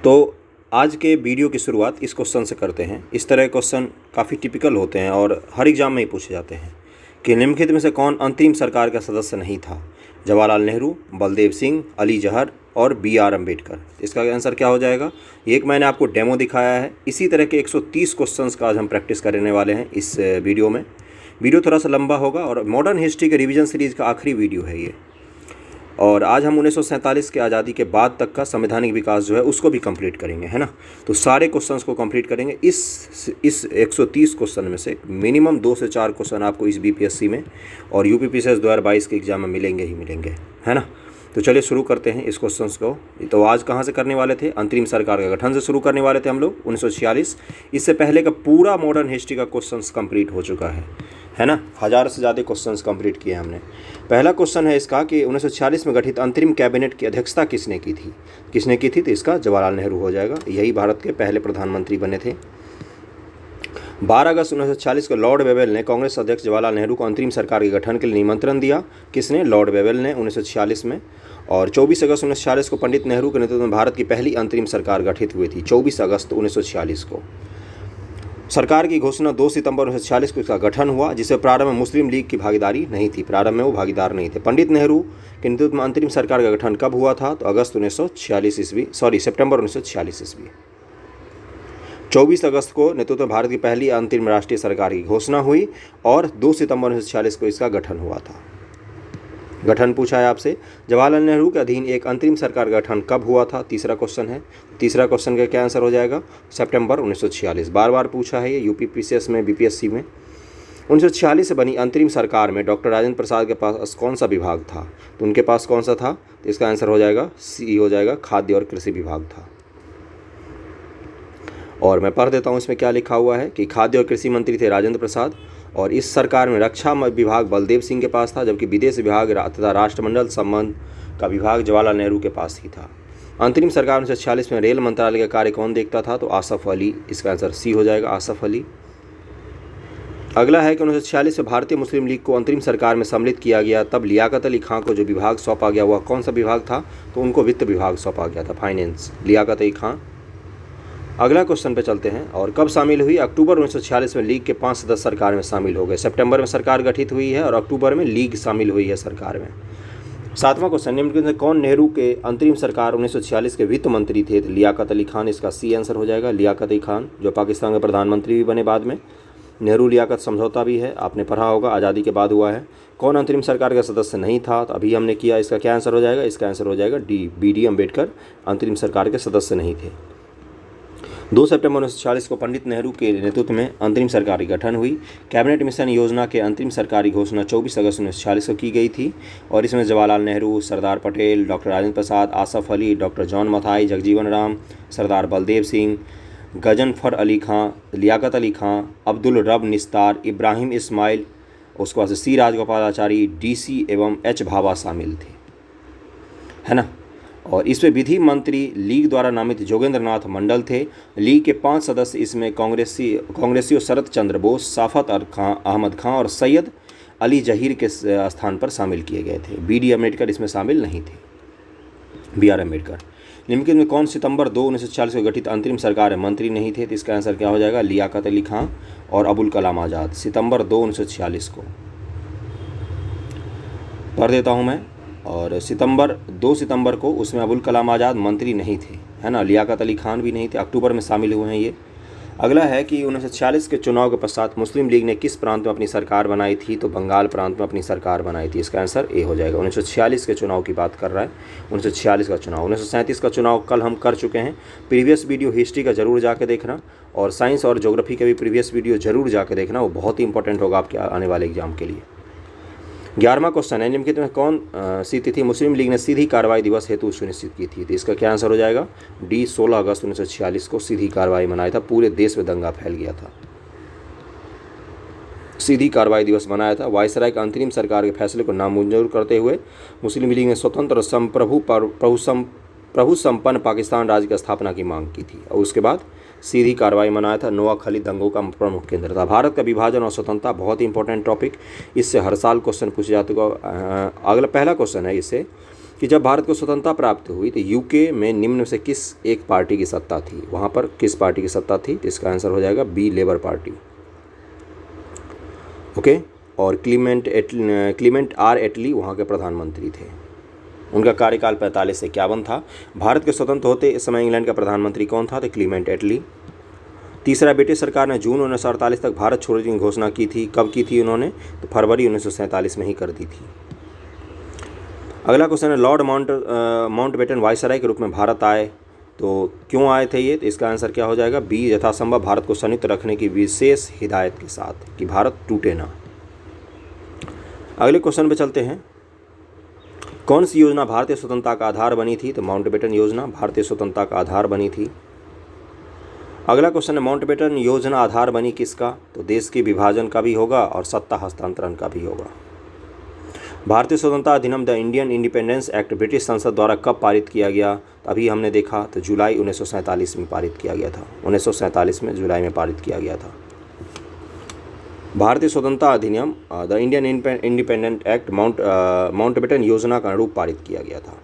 तो आज के वीडियो की शुरुआत इस क्वेश्चन से करते हैं। इस तरह के क्वेश्चन काफ़ी टिपिकल होते हैं और हर एग्जाम में ही पूछे जाते हैं कि निम्नलिखित में से कौन अंतरिम सरकार का सदस्य नहीं था? जवाहरलाल नेहरू, बलदेव सिंह, अली जहर और BR अम्बेडकर। इसका आंसर क्या हो जाएगा? एक मैंने आपको डेमो दिखाया है। इसी तरह के 130 क्वेश्चंस का आज हम प्रैक्टिस करने वाले हैं इस वीडियो में। वीडियो थोड़ा सा लंबा होगा और मॉडर्न हिस्ट्री के रिवीजन सीरीज़ का आखिरी वीडियो है ये। और आज हम 1947 के आज़ादी के बाद तक का संवैधानिक विकास जो है उसको भी कंप्लीट करेंगे, है ना। तो सारे क्वेश्चंस को कंप्लीट करेंगे। इस 130 क्वेश्चन में से मिनिमम 2 से 4 क्वेश्चन आपको इस BPSC में और UPPCS 2022 के एग्जाम में मिलेंगे ही मिलेंगे, है ना। तो चलिए शुरू करते हैं इस क्वेश्चंस को। तो आज कहाँ से करने वाले थे? अंतरिम सरकार का गठन से शुरू करने वाले थे हम लोग 1946। इससे पहले का पूरा मॉडर्न हिस्ट्री का क्वेश्चंस कंप्लीट हो चुका है ना। 1000 से ज़्यादा क्वेश्चंस कंप्लीट किए हमने। पहला क्वेश्चन है इसका कि 1946 में गठित अंतरिम कैबिनेट की अध्यक्षता किसने की थी? तो इसका जवाहरलाल नेहरू हो जाएगा। यही भारत के पहले प्रधानमंत्री बने थे। 12 अगस्त 1946 को लॉर्ड वेवेल ने कांग्रेस अध्यक्ष जवाहरलाल नेहरू को अंतरिम सरकार के गठन के लिए निमंत्रण दिया। किसने? लॉर्ड वेवेल ने 1946 में। और 24 अगस्त 1946 को पंडित नेहरू के नेतृत्व में भारत की पहली अंतरिम सरकार गठित हुई थी। 24 अगस्त 1946 को सरकार की घोषणा 2 सितंबर 1946 को इसका गठन हुआ, जिससे प्रारंभ में मुस्लिम लीग की भागीदारी नहीं थी। प्रारंभ में वो भागीदार नहीं थे। पंडित नेहरू के नेतृत्व में अंतरिम सरकार का गठन कब हुआ था? तो सितंबर 1946 ईस्वी। 24 अगस्त को नेतृत्व में भारत की पहली अंतरिम राष्ट्रीय सरकार की घोषणा हुई और 2 सितंबर 1946 को इसका गठन हुआ था। गठन पूछा है आपसे। जवाहरलाल नेहरू के अधीन एक अंतरिम सरकार का गठन कब हुआ था? तीसरा क्वेश्चन है। तीसरा क्वेश्चन का क्या आंसर हो जाएगा? सितंबर 1946। बार बार पूछा है ये UPPCS में, BPSC में। 1946 से बनी अंतरिम सरकार में डॉक्टर राजेंद्र प्रसाद के पास कौन सा विभाग था? तो उनके पास कौन सा था? तो इसका आंसर हो जाएगा C हो जाएगा, खाद्य और कृषि विभाग था। और मैं पढ़ देता हूँ इसमें क्या लिखा हुआ है कि खाद्य और कृषि मंत्री थे राजेंद्र प्रसाद, और इस सरकार में रक्षा विभाग बलदेव सिंह के पास था, जबकि विदेश विभाग तथा राष्ट्रमंडल संबंध का विभाग जवाहरलाल नेहरू के पास ही था। अंतरिम सरकार 1946 में रेल मंत्रालय का कार्य कौन देखता था? तो आसफ अली। इसका आंसर C हो जाएगा, आसफ अली। अगला है कि 1946 में भारतीय मुस्लिम लीग को अंतरिम सरकार में सम्मिलित किया गया, तब लियाकत अली खां को जो विभाग सौंपा गया वह कौन सा विभाग था? तो उनको वित्त विभाग सौंपा गया था, फाइनेंस, लियाकत अली खां। अगला क्वेश्चन पे चलते हैं। और कब शामिल हुई? अक्टूबर 1946 में लीग के 5 सदस्य सरकार में शामिल हो गए। सितंबर में सरकार गठित हुई है और अक्टूबर में लीग शामिल हुई है सरकार में। 7वां क्वेश्चन, निम्नलिखित में कौन नेहरू के अंतरिम सरकार 1946 के वित्त मंत्री थे? तो लियाकत अली खान। इसका C आंसर हो जाएगा, लियाकत अली खान, जो पाकिस्तान के प्रधानमंत्री भी बने बाद में। नेहरू लियाकत समझौता भी है, आपने पढ़ा होगा, आज़ादी के बाद हुआ है। कौन अंतरिम सरकार का सदस्य नहीं था? तो अभी हमने किया। इसका क्या आंसर हो जाएगा? इसका आंसर हो जाएगा D, BD अम्बेडकर अंतरिम सरकार के सदस्य नहीं थे। 2 सितंबर 1946 को पंडित नेहरू के नेतृत्व में अंतरिम सरकार की गठन हुई। कैबिनेट मिशन योजना के अंतरिम सरकारी घोषणा 24 अगस्त 1946 को की गई थी और इसमें Jawaharlal Nehru, Sardar Patel, doctor Rajendra Prasad, Asaf Ali, doctor John Mathai, Jagjivan Ram, सरदार बलदेव सिंह, गजनफर अली खां, लियाकत अली खां, अब्दुल रब निस्तार, इब्राहिम इस्माइल, उसके बाद C राजगोपालाचारी, DC एवं H भाभा शामिल थे, है ना। और इसमें विधि मंत्री लीग द्वारा नामित जोगेंद्र नाथ मंडल थे। लीग के 5 सदस्य इसमें कांग्रेसियों शरद चंद्र बोस, साफत अहमद खां और सैयद अली जहीर के स्थान पर शामिल किए गए थे। BD अम्बेडकर इसमें शामिल नहीं थे, BR अम्बेडकर। निम्नलिखित में कौन सितंबर 2, 1946 को गठित अंतरिम सरकार में मंत्री नहीं थे? तो इसका आंसर क्या हो जाएगा? लियाकत अली खां और अबुल कलाम आज़ाद। सितंबर 2, 1946 को पढ़ देता हूँ मैं। और 2 सितंबर को उसमें अबुल कलाम आज़ाद मंत्री नहीं थे, है ना। लियाकत अली खान भी नहीं थे, अक्टूबर में शामिल हुए हैं ये। अगला है कि 1946 के चुनाव के पश्चात मुस्लिम लीग ने किस प्रांत में अपनी सरकार बनाई थी? तो बंगाल प्रांत में अपनी सरकार बनाई थी। इसका आंसर A हो जाएगा। 1946 के चुनाव की बात कर रहा है, 1946 का चुनाव। 1937 का चुनाव कल हम कर चुके हैं। प्रीवियस वीडियो हिस्ट्री का जरूर जाके देखना और साइंस और ज्योग्राफी का भी प्रीवियस वीडियो जरूर जाके देखना, वो बहुत ही इंपॉर्टेंट होगा आपके आने वाले एग्जाम के लिए। 11वां क्वेश्चन है, निम्नलिखित में कौन सी तिथि मुस्लिम लीग ने सीधी कार्रवाई दिवस हेतु सुनिश्चित की थी? तो इसका क्या आंसर हो जाएगा? D, 16 अगस्त 1946 को सीधी कार्रवाई मनाया था। पूरे देश में दंगा फैल गया था, सीधी कार्रवाई दिवस मनाया था। वायसराय का अंतरिम सरकार के फैसले को नामंजूर करते हुए मुस्लिम लीग ने स्वतंत्र और प्रभु संपन्न पाकिस्तान राज्य की स्थापना की मांग की थी और उसके बाद सीधी कार्रवाई मनाया था। नोआखली दंगों का प्रमुख केंद्र था। भारत का विभाजन और स्वतंत्रता बहुत ही इंपॉर्टेंट टॉपिक, इससे हर साल क्वेश्चन पूछे जाते हैं। अगला पहला क्वेश्चन है इससे कि जब भारत को स्वतंत्रता प्राप्त हुई तो यूके में निम्न में से किस एक पार्टी की सत्ता थी? वहाँ पर किस पार्टी की सत्ता थी? तो इसका आंसर हो जाएगा बी, लेबर पार्टी। ओके। और क्लीमेंट आर एटली वहाँ के प्रधानमंत्री थे। उनका कार्यकाल 45 से 51 था। भारत के स्वतंत्र होते इस समय इंग्लैंड का प्रधानमंत्री कौन था? तो क्लीमेंट एटली। तीसरा, ब्रिटिश सरकार ने जून 1948 तक भारत छोड़ने की घोषणा की थी। कब की थी उन्होंने? तो फरवरी 1947 में ही कर दी थी। अगला क्वेश्चन है, लॉर्ड माउंटबेटन वायसराय के रूप में भारत आए तो क्यों आए थे ये? तो इसका आंसर क्या हो जाएगा? बी, यथासंभव भारत को संयुक्त रखने की विशेष हिदायत के साथ कि भारत टूटे ना। अगले क्वेश्चन पे चलते हैं। कौन सी योजना भारतीय स्वतंत्रता का आधार बनी थी? तो माउंटबेटन योजना भारतीय स्वतंत्रता का आधार बनी थी। अगला क्वेश्चन है, माउंटबेटन योजना आधार बनी किसका? तो देश के विभाजन का भी होगा और सत्ता हस्तांतरण का भी होगा। भारतीय स्वतंत्रता अधिनियम the Indian independence act British संसद द्वारा कब पारित किया गया? तो अभी हमने देखा तो जुलाई 1947 में पारित किया गया था। 1947 में जुलाई में पारित किया गया था। भारतीय स्वतंत्रता अधिनियम the Indian independent act Mountbatten योजना का अनुरूप पारित किया गया था,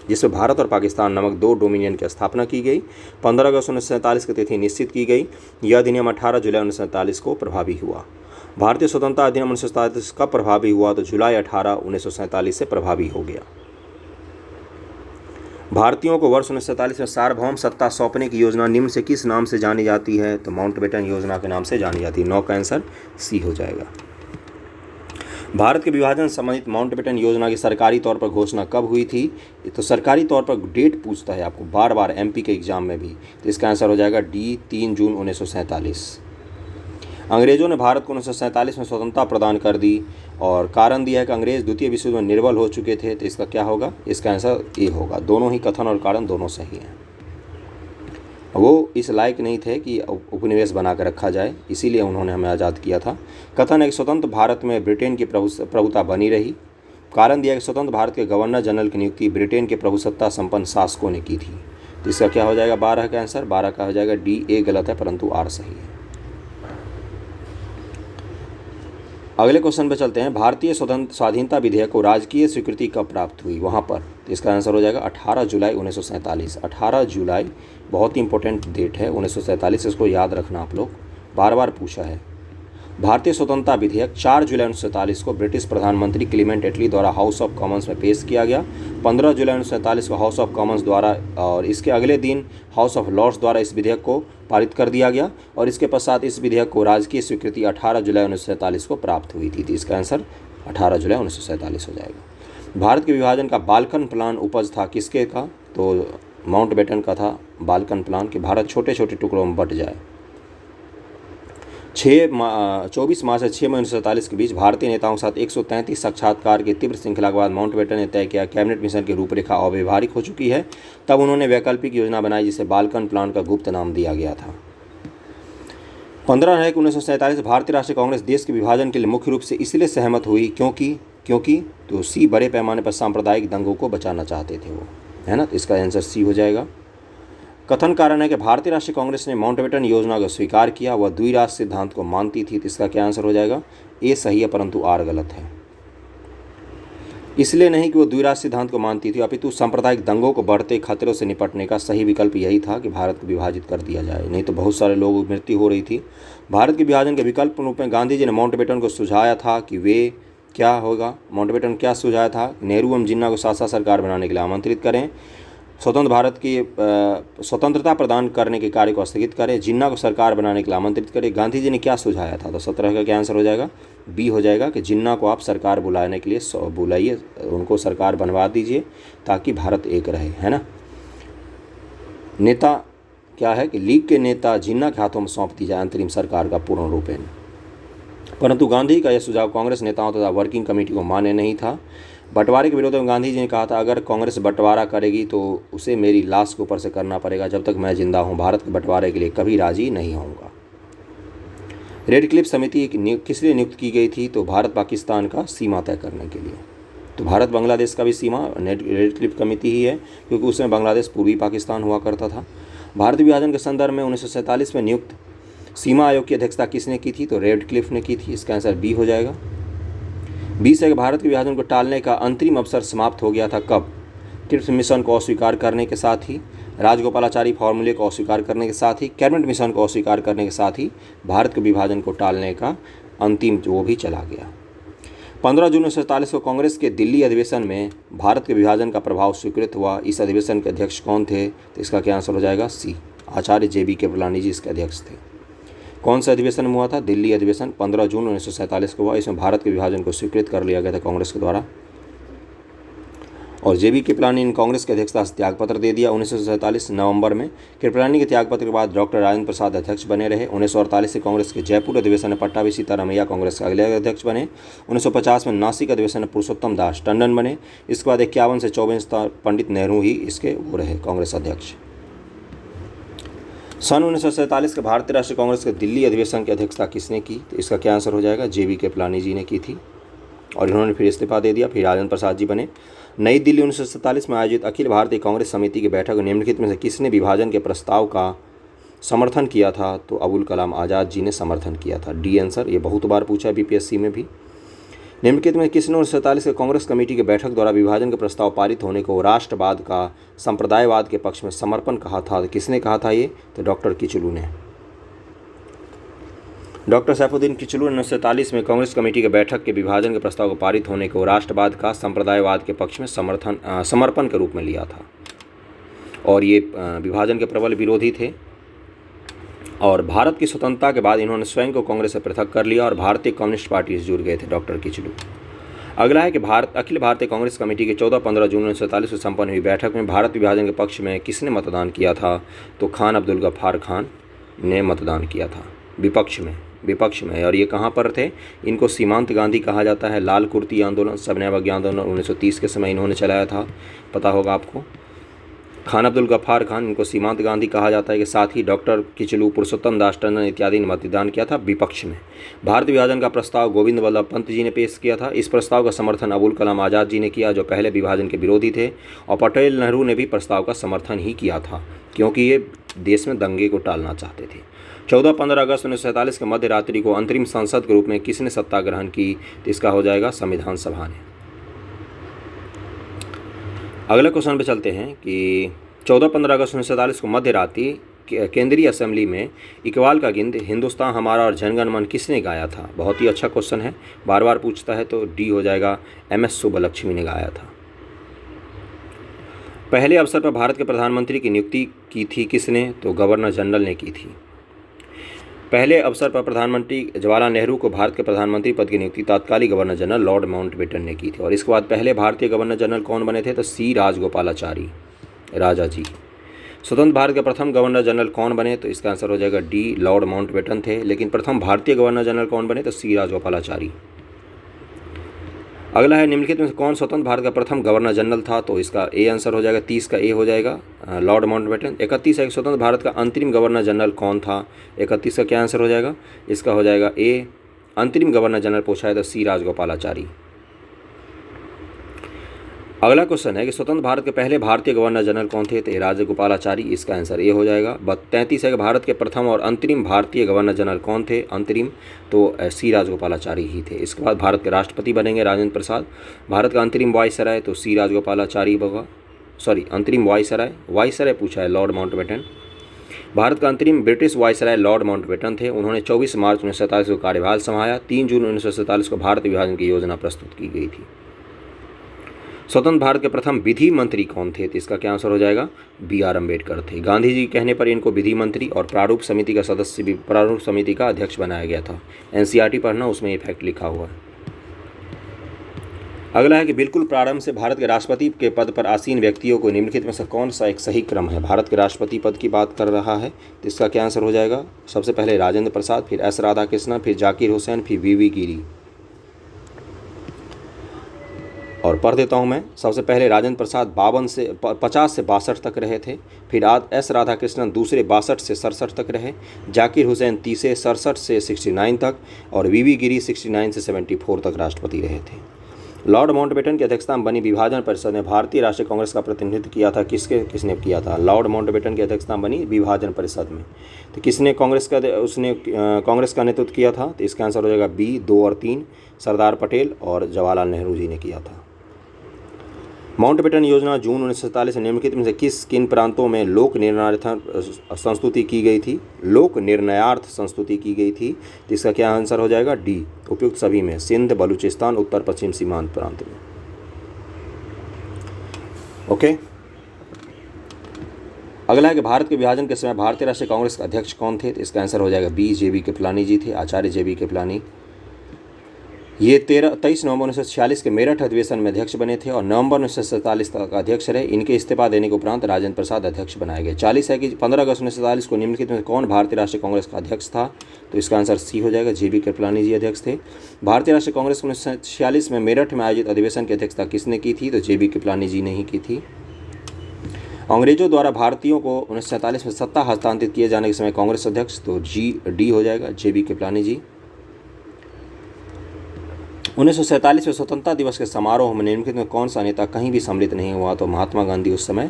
जिसमें भारत और पाकिस्तान नामक दो डोमिनियन की स्थापना की गई। 15 अगस्त 1947 की तिथि निश्चित की गई। यह अधिनियम 18 जुलाई 1947 को प्रभावी हुआ। भारतीय स्वतंत्रता अधिनियम 1947 कब प्रभावी हुआ? तो जुलाई 18, 1947 से प्रभावी हो गया। भारतीयों को वर्ष 1947 में सार्वभौम सत्ता सौंपने की योजना निम्न से किस नाम से जानी जाती है? तो माउंटबेटन योजना के नाम से जानी जाती है। 9 का आंसर सी हो जाएगा। भारत के विभाजन संबंधित माउंटबेटन योजना की सरकारी तौर पर घोषणा कब हुई थी? तो सरकारी तौर पर डेट पूछता है आपको बार बार एमपी के एग्जाम में भी, तो इसका आंसर हो जाएगा डी, 3 जून 1947। अंग्रेजों ने भारत को 1947 में स्वतंत्रता प्रदान कर दी और कारण दिया है कि अंग्रेज द्वितीय विश्व युद्ध में निर्बल हो चुके थे, तो इसका क्या होगा? इसका आंसर ए होगा। दोनों ही कथन और कारण दोनों सही हैं। वो इस लायक नहीं थे कि उपनिवेश बना कर रखा जाए, इसीलिए उन्होंने हमें आज़ाद किया था। कथन है कि स्वतंत्र भारत में ब्रिटेन की प्रभुता बनी रही। कारण दिया कि स्वतंत्र भारत के गवर्नर जनरल की नियुक्ति ब्रिटेन के प्रभुसत्ता संपन्न शासकों ने की थी, तो इसका क्या हो जाएगा? 12 का आंसर 12 का हो जाएगा डी। ए गलत है परंतु आर सही है। अगले क्वेश्चन पे चलते हैं। भारतीय स्वाधीनता विधेयक को राजकीय स्वीकृति कब प्राप्त हुई? वहाँ पर, तो इसका आंसर हो जाएगा 18 जुलाई 1947। 18 जुलाई बहुत ही इंपॉर्टेंट डेट है 1947, इसको याद रखना आप लोग, बार बार पूछा है। भारतीय स्वतंत्रता विधेयक 4 जुलाई 1947 को ब्रिटिश प्रधानमंत्री क्लीमेंट एटली द्वारा हाउस ऑफ कॉमन्स में पेश किया गया। 15 जुलाई 1947 को हाउस ऑफ कॉमन्स द्वारा और इसके अगले दिन हाउस ऑफ लॉर्ड्स द्वारा इस विधेयक को पारित कर दिया गया और इसके पश्चात इस विधेयक को राजकीय स्वीकृति 18 जुलाई 1947 को प्राप्त हुई थी। तो इसका आंसर 18 जुलाई 1947 हो जाएगा। भारत के विभाजन का बाल्कन प्लान उपज था किसके का? तो माउंटबेटन का था बाल्कन प्लान, कि भारत छोटे छोटे टुकड़ों में बट जाए। 24 मार्च से 6 मई 1947 के बीच भारतीय नेताओं के साथ 133 साक्षात्कार की तीव्र श्रृंखला के बाद माउंटबेटन ने तय किया कैबिनेट मिशन की रूपरेखा अव्यवहारिक हो चुकी है। तब उन्होंने वैकल्पिक योजना बनाई जिसे बाल्कन प्लान का गुप्त नाम दिया गया था। 15 अगस्त 1947 भारतीय राष्ट्रीय कांग्रेस देश के विभाजन के लिए मुख्य रूप से इसलिए सहमत हुई क्योंकि तो सी, बड़े पैमाने पर सांप्रदायिक दंगों को बचाना चाहते थे वो, है ना। तो इसका आंसर सी हो जाएगा। कथन कारण है कि भारतीय राष्ट्रीय कांग्रेस ने माउंटबेटन योजना को स्वीकार किया, वह द्विराष्ट्र सिद्धांत को मानती थी। तो इसका क्या आंसर हो जाएगा? ए सही है परंतु आर गलत है। इसलिए नहीं कि वो द्विराष्ट्र सिद्धांत को मानती थी, अपितु सांप्रदायिक दंगों को बढ़ते खतरों से निपटने का सही विकल्प यही था कि भारत को विभाजित कर दिया जाए, नहीं तो बहुत सारे लोगों की मृत्यु हो रही थी। भारत के विभाजन के विकल्प रूप में गांधी जी ने माउंटबेटन को सुझाया था कि वे क्या होगा, माउंटबेटन क्या सुझाया था? नेहरू एवं जिन्ना को साथ साथ सरकार बनाने के लिए आमंत्रित करें, स्वतंत्र भारत की स्वतंत्रता प्रदान करने के कार्य को स्थगित करें, जिन्ना को सरकार बनाने के लिए आमंत्रित करें। गांधी जी ने क्या सुझाया था? तो 17 का क्या आंसर हो जाएगा? बी हो जाएगा कि जिन्ना को आप सरकार बुलाने के लिए बुलाइए, उनको सरकार बनवा दीजिए ताकि भारत एक रहे, है ना। नेता क्या है कि लीग के नेता जिन्ना के हाथों में सौंप दी जाए अंतरिम सरकार का पूर्ण रूपेण, परंतु गांधी का यह सुझाव कांग्रेस नेताओं तथा वर्किंग कमेटी को मान्य नहीं था। बंटवारे के विरोध में गांधी जी ने कहा था अगर कांग्रेस बंटवारा करेगी तो उसे मेरी लाश के ऊपर से करना पड़ेगा, जब तक मैं जिंदा हूं भारत के बंटवारे के लिए कभी राजी नहीं होऊंगा। रेड क्लिफ समिति किस लिए नियुक्त की गई थी? तो भारत पाकिस्तान का सीमा तय करने के लिए। तो भारत बांग्लादेश का भी सीमा रेड क्लिफ कमेटी ही है, क्योंकि उसमें बांग्लादेश पूर्वी पाकिस्तान हुआ करता था। भारत विभाजन के संदर्भ में 1947 में नियुक्त सीमा आयोग की अध्यक्षता किसने की थी? तो रेड क्लिफ ने की थी। इसका आंसर बी हो जाएगा। 20 है कि भारत के विभाजन को टालने का अंतरिम अवसर समाप्त हो गया था कब? ट्रिप्स मिशन को अस्वीकार करने के साथ ही, राजगोपालाचारी फॉर्मूले को अस्वीकार करने के साथ ही, कैबिनेट मिशन को अस्वीकार करने के साथ ही भारत के विभाजन को टालने का अंतिम वो भी चला गया। 15 जून 1947 को कांग्रेस के दिल्ली अधिवेशन में भारत के विभाजन का प्रभाव स्वीकृत हुआ। इस अधिवेशन के अध्यक्ष कौन थे? तो इसका क्या आंसर हो जाएगा? सी, आचार्य JB कृपलानी जी इसके अध्यक्ष थे। कौन सा अधिवेशन में हुआ था? दिल्ली अधिवेशन 15 जून 1947 को हुआ। इसमें भारत के विभाजन को स्वीकृत कर लिया गया था कांग्रेस के द्वारा, और JB कृपलानी ने कांग्रेस के अध्यक्षता से त्यागपत्र दे दिया 1947 नवंबर में। कृपलानी के त्यागपत्र के बाद डॉक्टर राजेंद्र प्रसाद अध्यक्ष बने रहे। 1948 से कांग्रेस के जयपुर अधिवेशन में पट्टाभी सीतारामैया कांग्रेस के अगले अध्यक्ष बने। 1950 में नासिक अधिवेशन में पुरुषोत्तम दास टंडन बने। इसके बाद 51 से 24 तक पंडित नेहरू ही इसके वो रहे कांग्रेस अध्यक्ष। सन 1947 के भारतीय राष्ट्रीय कांग्रेस के दिल्ली अधिवेशन की अध्यक्षता किसने की? तो इसका क्या आंसर हो जाएगा? JB कृपलानी जी ने की थी, और इन्होंने फिर इस्तीफा दे दिया। फिर राजेंद्र प्रसाद जी बने। नई दिल्ली 1947 में आयोजित अखिल भारतीय कांग्रेस समिति की बैठक में निम्नलिखित में से किसने विभाजन के प्रस्ताव का समर्थन किया था? तो अबुल कलाम आज़ाद जी ने समर्थन किया था। D answer. ये बहुत बार पूछा है BPSC में भी। निम्नलिखित में किसने 1947 के कांग्रेस कमेटी की बैठक द्वारा विभाजन के प्रस्ताव पारित होने को राष्ट्रवाद का संप्रदायवाद के पक्ष में समर्पण कहा था? किसने कहा था ये? तो डॉक्टर किचलू ने। डॉक्टर सैफुद्दीन किचलू ने 1947 में कांग्रेस कमेटी की बैठक के विभाजन के प्रस्ताव को पारित होने को राष्ट्रवाद का संप्रदायवाद के पक्ष में समर्पण के रूप में लिया था, और ये विभाजन के प्रबल विरोधी थे। और भारत की स्वतंत्रता के बाद इन्होंने स्वयं को कांग्रेस से पृथक कर लिया और भारतीय कम्युनिस्ट पार्टी से जुड़ गए थे डॉक्टर किचलू। अगला है कि अखिल भारतीय कांग्रेस कमेटी की 14-15 जून 1947 को संपन्न हुई बैठक में भारत विभाजन के पक्ष में किसने मतदान किया था? तो खान अब्दुल गफ्फार खान ने मतदान किया था विपक्ष में। और ये कहाँ पर थे? इनको सीमांत गांधी कहा जाता है। लाल कुर्ती आंदोलन, सविनय अवज्ञा आंदोलन 1930 के समय इन्होंने चलाया था, पता होगा आपको। खान अब्दुल गफ्फार खान, इनको सीमांत गांधी कहा जाता है। कि साथ ही डॉक्टर किचलू, पुरुषोत्तम दास टंडन इत्यादि ने मतदान किया था विपक्ष में। भारत विभाजन का प्रस्ताव गोविंद वल्लभ पंत जी ने पेश किया था। इस प्रस्ताव का समर्थन अबुल कलाम आज़ाद जी ने किया, जो पहले विभाजन के विरोधी थे, और पटेल नेहरू ने भी प्रस्ताव का समर्थन ही किया था, क्योंकि ये देश में दंगे को टालना चाहते थे। 14-15 अगस्त 1947 के मध्य रात्रि को अंतरिम संसद के रूप में किसने सत्ता ग्रहण की? तो इसका हो जाएगा संविधान सभा ने। अगले क्वेश्चन पे चलते हैं कि 14-15 अगस्त 1947 को मध्य रात्रि केंद्रीय असेंबली में इकबाल का गीत हिंदुस्तान हमारा और जनगण मन किसने गाया था? बहुत ही अच्छा क्वेश्चन है, बार बार पूछता है, तो डी हो जाएगा, MS सुब्बलक्ष्मी ने गाया था। पहले अवसर पर भारत के प्रधानमंत्री की नियुक्ति की थी किसने? तो गवर्नर जनरल ने की थी। पहले अवसर पर प्रधानमंत्री जवाहरलाल नेहरू को भारत के प्रधानमंत्री पद की नियुक्ति तत्कालीन गवर्नर जनरल लॉर्ड माउंटबेटन ने की थी। और इसके बाद पहले भारतीय गवर्नर जनरल कौन बने थे? तो C राजगोपालाचारी राजा जी। स्वतंत्र भारत के प्रथम गवर्नर जनरल कौन बने? तो इसका आंसर हो जाएगा D लॉर्ड माउंटबेटन थे। लेकिन प्रथम भारतीय गवर्नर जनरल कौन बने? तो C राजगोपालाचारी। अगला है निम्नलिखित में कौन स्वतंत्र भारत का प्रथम गवर्नर जनरल था? तो इसका A आंसर हो जाएगा, 30 का A हो जाएगा, लॉर्ड माउंटबेटन। 31 है स्वतंत्र भारत का अंतरिम गवर्नर जनरल कौन था? 31 का क्या आंसर हो जाएगा? इसका हो जाएगा A, अंतरिम गवर्नर जनरल पूछा है तो C राजगोपालाचारी। अगला क्वेश्चन है कि स्वतंत्र भारत के पहले भारतीय गवर्नर जनरल कौन थे? तो राजगोपालाचारी, इसका आंसर ए हो जाएगा। 33 है कि भारत के प्रथम और अंतरिम भारतीय गवर्नर जनरल कौन थे? अंतरिम, तो C राजगोपालाचारी ही थे। इसके बाद भारत के राष्ट्रपति बनेंगे राजेंद्र प्रसाद। भारत का अंतरिम वायसराय तो C राजगोपालाचारी होगा, अंतरिम वायसराय पूछा है लॉर्ड माउंटबेटन। भारत का अंतरिम ब्रिटिश वायसराय लॉर्ड माउंटबेटन थे। उन्होंने 24 मार्च 1947 को कार्यभार संभाला। 3 जून 1947 को भारत विभाजन की योजना प्रस्तुत की गई थी। स्वतंत्र भारत के प्रथम विधि मंत्री कौन थे? तो इसका क्या आंसर हो जाएगा? BR अम्बेडकर थे। गांधी जी के कहने पर इनको विधि मंत्री और प्रारूप समिति का सदस्य भी, प्रारूप समिति का अध्यक्ष बनाया गया था। NCERT पढ़ना, उसमें ये फैक्ट लिखा हुआ है। अगला है कि बिल्कुल प्रारंभ से भारत के राष्ट्रपति के पद पर आसीन व्यक्तियों को निम्नलिखित में से कौन सा एक सही क्रम है? भारत के राष्ट्रपति पद की बात कर रहा है, तो इसका क्या आंसर हो जाएगा? सबसे पहले राजेंद्र प्रसाद, फिर S राधाकृष्णन, फिर जाकिर हुसैन, फिर VV गिरी। और पढ़ देता हूँ मैं। सबसे पहले राजेंद्र प्रसाद 50 से 62 तक रहे थे। फिर S राधाकृष्णन दूसरे 62 से 67 तक रहे। जाकिर हुसैन तीसरे 67 से 69 तक, और VV गिरी 69 से 74 तक राष्ट्रपति रहे थे। लॉर्ड माउंटबेटन की अध्यक्षता में बनी विभाजन परिषद ने भारतीय राष्ट्रीय कांग्रेस का प्रतिनिधित्व किया था। किसने किया था? लॉर्ड माउंटबेटन की अध्यक्षता में बनी विभाजन परिषद में। तो किसने कांग्रेस का नेतृत्व किया था? तो इसका आंसर हो जाएगा B, 2 और 3, सरदार पटेल और जवाहरलाल नेहरू जी ने किया था। माउंटबेटन योजना जून 1947 से निम्नलिखित में से किन प्रांतों में लोक निर्णयार्थ संस्तुति की गई थी? लोक निर्णयार्थ संस्तुति की गई थी। तो इसका क्या आंसर हो जाएगा? डी, उपयुक्त सभी में, सिंध, बलूचिस्तान, उत्तर पश्चिम सीमांत प्रांत में। ओके, अगला है कि भारत के विभाजन के समय भारतीय राष्ट्रीय कांग्रेस के अध्यक्ष कौन थे? तो इसका आंसर हो जाएगा बी, JB कृपलानी जी थे, आचार्य JB कृपलानी। ये 23 नवंबर 1946 के मेरठ अधिवेशन में अध्यक्ष बने थे और नवंबर 1947 तक अध्यक्ष रहे। इनके इस्तीफा देने के उपरांत राजेंद्र प्रसाद अध्यक्ष बनाए गए। 40 है कि 15 अगस्त 1947 को निम्नलिखित में कौन भारतीय राष्ट्रीय कांग्रेस का अध्यक्ष था? तो इसका आंसर सी हो जाएगा, JB कृपलानी जी अध्यक्ष थे। भारतीय राष्ट्रीय कांग्रेस 1946 में मेरठ में आयोजित अधिवेशन की अध्यक्षता किसने की थी? तो JB कृपलानी जी ने ही की थी। अंग्रेजों द्वारा भारतीयों को 1947 में सत्ता हस्तांतरित किए जाने के समय कांग्रेस अध्यक्ष, तो डी हो जाएगा, JB कृपलानी जी। 1947 में स्वतंत्रता दिवस के समारोह में निम्नलिखित में कौन सा नेता कहीं भी सम्मिलित नहीं हुआ? तो महात्मा गांधी उस समय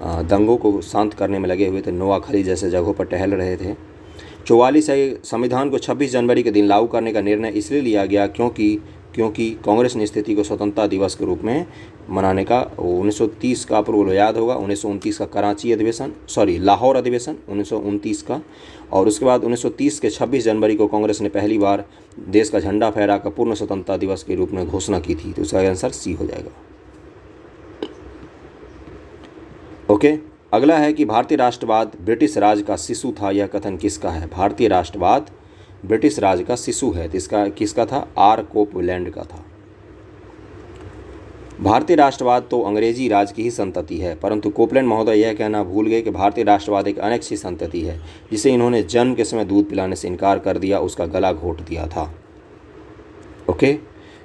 दंगों को शांत करने में लगे हुए थे, नोआखली जैसे जगहों पर टहल रहे थे। 44 है, संविधान को 26 जनवरी के दिन लागू करने का निर्णय इसलिए लिया गया क्योंकि कांग्रेस ने स्थिति को स्वतंत्रता दिवस के रूप में मनाने का 1930 का पूर्व याद होगा, 1929 का कराची अधिवेशन, लाहौर अधिवेशन 1929 का, और उसके बाद 1930 के 26 जनवरी को कांग्रेस ने पहली बार देश का झंडा फहराकर पूर्ण स्वतंत्रता दिवस के रूप में घोषणा की थी। तो उसका आंसर सी हो जाएगा। ओके, अगला है कि भारतीय राष्ट्रवाद ब्रिटिश राज का शिशु था, यह कथन किसका है? भारतीय राष्ट्रवाद ब्रिटिश राज का शिशु है, तो इसका किसका था? आर कोपलैंड का था। भारतीय राष्ट्रवाद तो अंग्रेजी राज की ही संतति है, परंतु कोपलैंड महोदय यह कहना भूल गए कि भारतीय राष्ट्रवाद एक अनैच्छिक संतति है जिसे इन्होंने जन्म के समय दूध पिलाने से इनकार कर दिया, उसका गला घोट दिया था। ओके,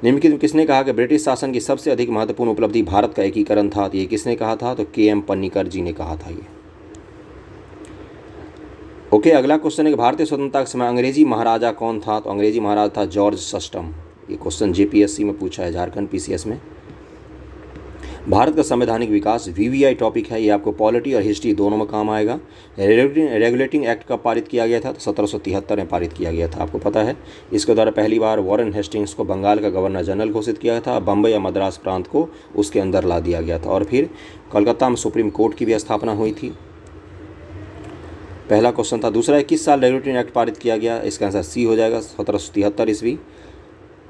निम्नलिखित में किसने कहा कि ब्रिटिश शासन की सबसे अधिक महत्वपूर्ण उपलब्धि भारत का एकीकरण था? तो ये किसने कहा था? तो KM पन्नीकर जी ने कहा था ये। ओके, अगला क्वेश्चन है कि भारतीय स्वतंत्रता के समय अंग्रेजी महाराजा कौन था? तो अंग्रेजी महाराजा था जॉर्ज सस्टम। ये क्वेश्चन JPSC में पूछा है, झारखंड PCS में। भारत का संवैधानिक विकास VVI टॉपिक है, ये आपको पॉलिटी और हिस्ट्री दोनों में काम आएगा। रेगुलेटिंग एक्ट कब पारित किया गया था? तो 1773 में पारित किया गया था, आपको पता है। इसके द्वारा पहली बार वॉरेन हेस्टिंग्स को बंगाल का गवर्नर जनरल घोषित किया था, बम्बई या मद्रास प्रांत को उसके अंदर ला दिया गया था, और फिर कलकत्ता में सुप्रीम कोर्ट की भी स्थापना हुई थी। पहला क्वेश्चन था। दूसरा है, किस साल रेगुलेटिंग एक्ट पारित किया गया? इसका आंसर सी हो जाएगा, 1773 ईस्वी।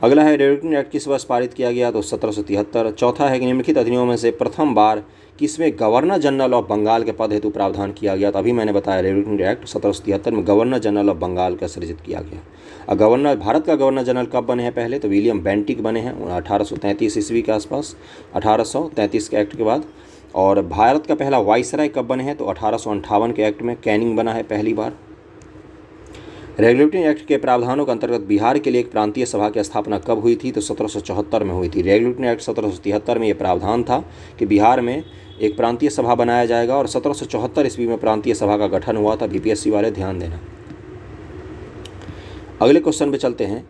अगला है, रेगुलेटिंग एक्ट किस वर्ष पारित किया गया? तो 1773। चौथा है कि निम्नलिखित अधिनियमों में से प्रथम बार किसमें गवर्नर जनरल ऑफ बंगाल के पद हेतु प्रावधान किया गया? तो अभी मैंने बताया, रेगुलेटिंग एक्ट 1773 में गवर्नर जनरल ऑफ बंगाल का सृजित किया गया। और भारत का गवर्नर जनरल कब बने हैं? पहले तो विलियम बेंटिक बने हैं 1833 ईस्वी के आसपास, 1833 के एक्ट के बाद। और भारत का पहला वाइसराय कब बने हैं? तो 1858 के एक्ट में कैनिंग बना है पहली बार। रेगुलेटिंग एक्ट के प्रावधानों के अंतर्गत बिहार के लिए एक प्रांतीय सभा की स्थापना कब हुई थी? तो 1774 में हुई थी। रेगुलेटिंग एक्ट 1773 में यह प्रावधान था कि बिहार में एक प्रांतीय सभा बनाया जाएगा, और 1774 ईस्वी में प्रांतीय सभा का गठन हुआ था। BPSC वाले ध्यान देना। अगले क्वेश्चन पे चलते हैं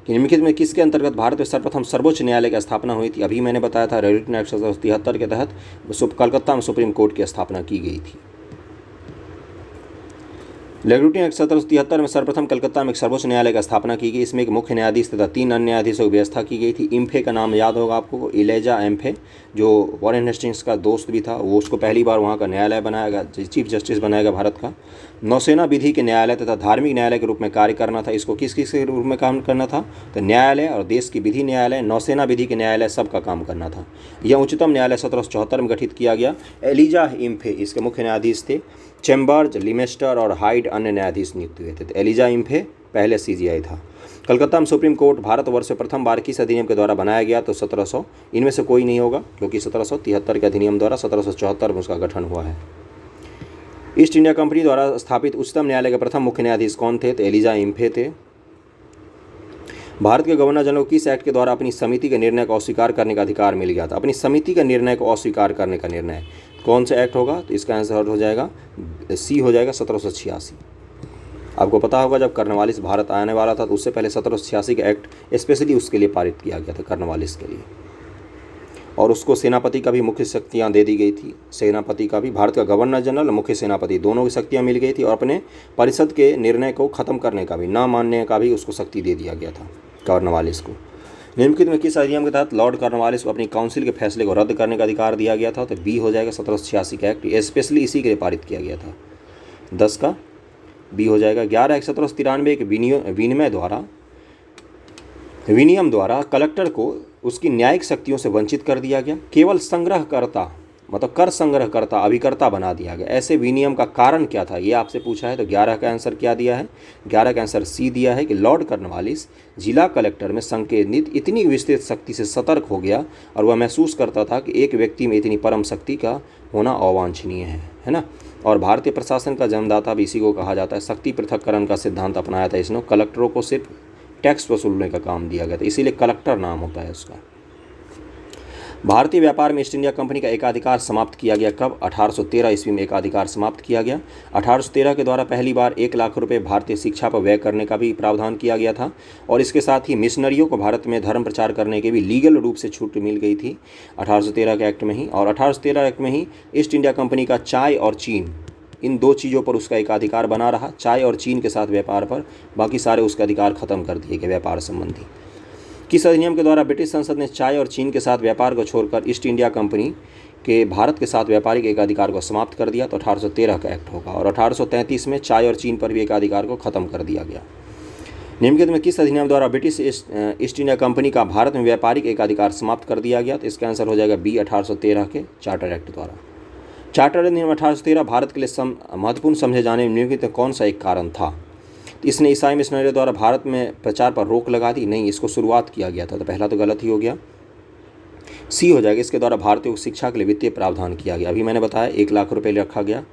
कि निम्नलिखित में किसके अंतर्गत भारत में सर्वप्रथम सर्वोच्च न्यायालय की स्थापना हुई थी? अभी मैंने बताया था, रेगुलेटिंग एक्ट 1773 के तहत कलकत्ता में सुप्रीम कोर्ट की स्थापना की गई थी। रेगुलेटिंग एक्ट 1773 में सर्वप्रथम कलकत्ता में एक सर्वोच्च न्यायालय की स्थापना की गई। इसमें एक मुख्य न्यायाधीश तथा 3 अन्य न्यायाधीशों की व्यवस्था की गई थी। इम्फे का नाम याद होगा आपको, इलेजा एम्फे, जो वॉरेन हेस्टिंग्स का दोस्त भी था, वो उसको पहली बार वहाँ का न्यायालय बनाएगा, चीफ जस्टिस बनाएगा भारत का। नौसेना विधि के न्यायालय तथा धार्मिक न्यायालय के रूप में कार्य करना था। इसको किस किस के रूप में काम करना था? तो न्यायालय और देश की विधि न्यायालय, नौसेना विधि के न्यायालय, सबका काम करना था। यह उच्चतम न्यायालय 1774 में गठित किया गया। एलिजा इम्फे इसके मुख्य न्यायाधीश थे। चैम्बर्स, लिमेस्टर और हाइड अन्य न्यायाधीश नियुक्त हुए थे। तो एलिजा इम्फे पहले CGI था। कलकत्ता में सुप्रीम कोर्ट भारतवर्ष में प्रथम बार किस अधिनियम के द्वारा बनाया गया? तो 1700, इनमें से कोई नहीं होगा, क्योंकि 1773 के अधिनियम द्वारा 1774 में उसका गठन हुआ है। ईस्ट इंडिया कंपनी द्वारा स्थापित उच्चतम न्यायालय के प्रथम मुख्य न्यायाधीश कौन थे? तो एलिजा इम्फे थे। भारत के गवर्नर जनरल को किस एक्ट के द्वारा अपनी समिति के निर्णय को अस्वीकार करने का अधिकार मिल गया था? अपनी समिति के निर्णय को अस्वीकार करने का निर्णय कौन सा एक्ट होगा? तो इसका आंसर हो जाएगा सी हो जाएगा, 1786। आपको पता होगा, जब कर्नवालिस भारत आने वाला था तो उससे पहले 1786 का एक्ट स्पेशली उसके लिए पारित किया गया था, कर्नवालिस के लिए। और उसको सेनापति का भी मुख्य शक्तियाँ दे दी गई थी। सेनापति का भी, भारत का गवर्नर जनरल और मुख्य सेनापति दोनों की शक्तियाँ मिल गई थी, और अपने परिषद के निर्णय को ख़त्म करने का भी, ना मानने का भी उसको शक्ति दे दिया गया था कर्नवालिस को। निम्नलिखित में किस अधिनियम के तहत लॉर्ड कॉर्नवालिस को अपनी काउंसिल के फैसले को रद्द करने का अधिकार दिया गया था? तो बी हो जाएगा 1786 का एक्ट, स्पेशली इसी के लिए पारित किया गया था। 10 का बी हो जाएगा। 11 एक 1793 के विनियम द्वारा कलेक्टर को उसकी न्यायिक शक्तियों से वंचित कर दिया गया, केवल संग्रहकर्ता मतलब कर संग्रहकर्ता अभिकर्ता बना दिया गया। ऐसे विनियम का कारण क्या था, ये आपसे पूछा है। तो 11 का आंसर क्या दिया है? 11 का आंसर सी दिया है कि लॉर्ड कॉर्नवालिस जिला कलेक्टर में संकेंद्रित इतनी विस्तृत शक्ति से सतर्क हो गया और वह महसूस करता था कि एक व्यक्ति में इतनी परम शक्ति का होना अवांछनीय है ना। और भारतीय प्रशासन का जन्मदाता भी इसी को कहा जाता है। शक्ति पृथक्करण का सिद्धांत अपनाया था इसने। कलेक्टरों को सिर्फ टैक्स वसूलने का काम दिया गया था, इसीलिए कलेक्टर नाम होता है उसका। भारतीय व्यापार में ईस्ट इंडिया कंपनी का एकाधिकार समाप्त किया गया कब? 1813 ईस्वी में एकाधिकार समाप्त किया गया। 1813 के द्वारा पहली बार 1 लाख रुपए भारतीय शिक्षा पर व्यय करने का भी प्रावधान किया गया था और इसके साथ ही मिशनरियों को भारत में धर्म प्रचार करने के भी लीगल रूप से छूट मिल गई थी 1813 के एक्ट में ही। और 1813 एक्ट में ही ईस्ट इंडिया कंपनी का चाय और चीन, इन 2 चीज़ों पर उसका एकाधिकार बना रहा, चाय और चीन के साथ व्यापार पर। बाकी सारे उसके अधिकार खत्म कर दिए गए व्यापार संबंधी। किस अधिनियम के द्वारा ब्रिटिश संसद ने चाय और चीन के साथ व्यापार को छोड़कर ईस्ट इंडिया कंपनी के भारत के साथ व्यापारिक एकाधिकार को समाप्त कर दिया? तो 1813 का एक्ट होगा। और 1833 में चाय और चीन पर भी एकाधिकार को खत्म कर दिया गया। निम्नलिखित में किस अधिनियम द्वारा ब्रिटिश ईस्ट इंडिया कंपनी का भारत में व्यापारिक एकाधिकार समाप्त कर दिया गया? तो इसका आंसर हो जाएगा बी 1813 के चार्टर एक्ट द्वारा। चार्टर अधिनियम 1813 भारत के लिए महत्वपूर्ण समझे जाने में निम्नलिखित में कौन सा एक कारण था? इसने ईसाई मिशनरियों द्वारा भारत में प्रचार पर रोक लगा दी? नहीं, इसको शुरुआत किया गया था, तो पहला तो गलत ही हो गया। सी हो जाएगा, इसके द्वारा भारतीयों को शिक्षा के लिए वित्तीय प्रावधान किया गया। अभी मैंने बताया 1 लाख रुपए रखा गया।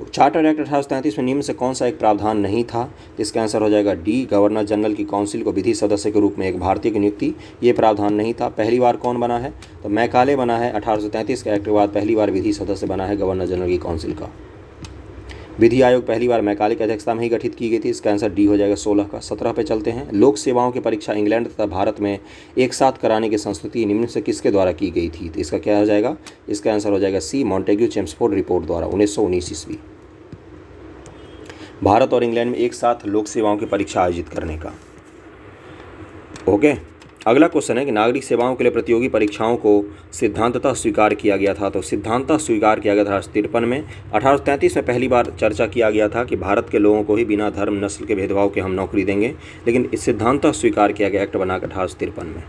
चार्टर एक्ट 1833 में निम्न से कौन सा एक प्रावधान नहीं था? इसका आंसर हो जाएगा डी, गवर्नर जनरल की काउंसिल को विधि सदस्य के रूप में एक भारतीय की नियुक्ति, ये प्रावधान नहीं था। पहली बार कौन बना है? तो मैकाले बना है। 1833 के एक्ट के बाद पहली बार विधि सदस्य बना है गवर्नर जनरल की काउंसिल का। विधि आयोग पहली बार मैकाले की अध्यक्षता में ही गठित की गई थी। इसका आंसर डी हो जाएगा 16 का। 17 पे चलते हैं। लोक सेवाओं की परीक्षा इंग्लैंड तथा भारत में एक साथ कराने की संस्तुति निम्न से किसके द्वारा की गई थी? तो इसका क्या हो जाएगा? इसका आंसर हो जाएगा सी, मॉन्टेग्यू चेम्सफोर्ड रिपोर्ट द्वारा 1919 ईस्वी। भारत और इंग्लैंड में एक साथ लोक सेवाओं की परीक्षा आयोजित करने का। ओके, अगला क्वेश्चन है कि नागरिक सेवाओं के लिए प्रतियोगी परीक्षाओं को सिद्धांततः स्वीकार किया गया था। तो सिद्धांततः स्वीकार किया गया था 1853 में। 1833 में पहली बार चर्चा किया गया था कि भारत के लोगों को ही बिना धर्म नस्ल के भेदभाव के हम नौकरी देंगे, लेकिन इस सिद्धांततः स्वीकार किया गया एक्ट बनाकर 1853 में।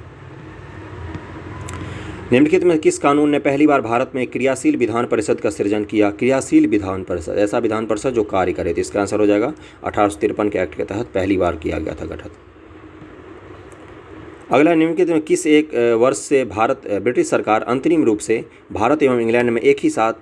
निम्नलिखित में किस कानून ने पहली बार भारत में क्रियाशील विधान परिषद का सृजन किया? क्रियाशील विधान परिषद, ऐसा विधान परिषद जो कार्य करे। तो इसका आंसर हो जाएगा 1853 के एक्ट के तहत पहली बार किया गया था गठित। अगला, निम्नलिखित में किस एक वर्ष से ब्रिटिश सरकार अंतरिम रूप से भारत एवं इंग्लैंड में एक ही साथ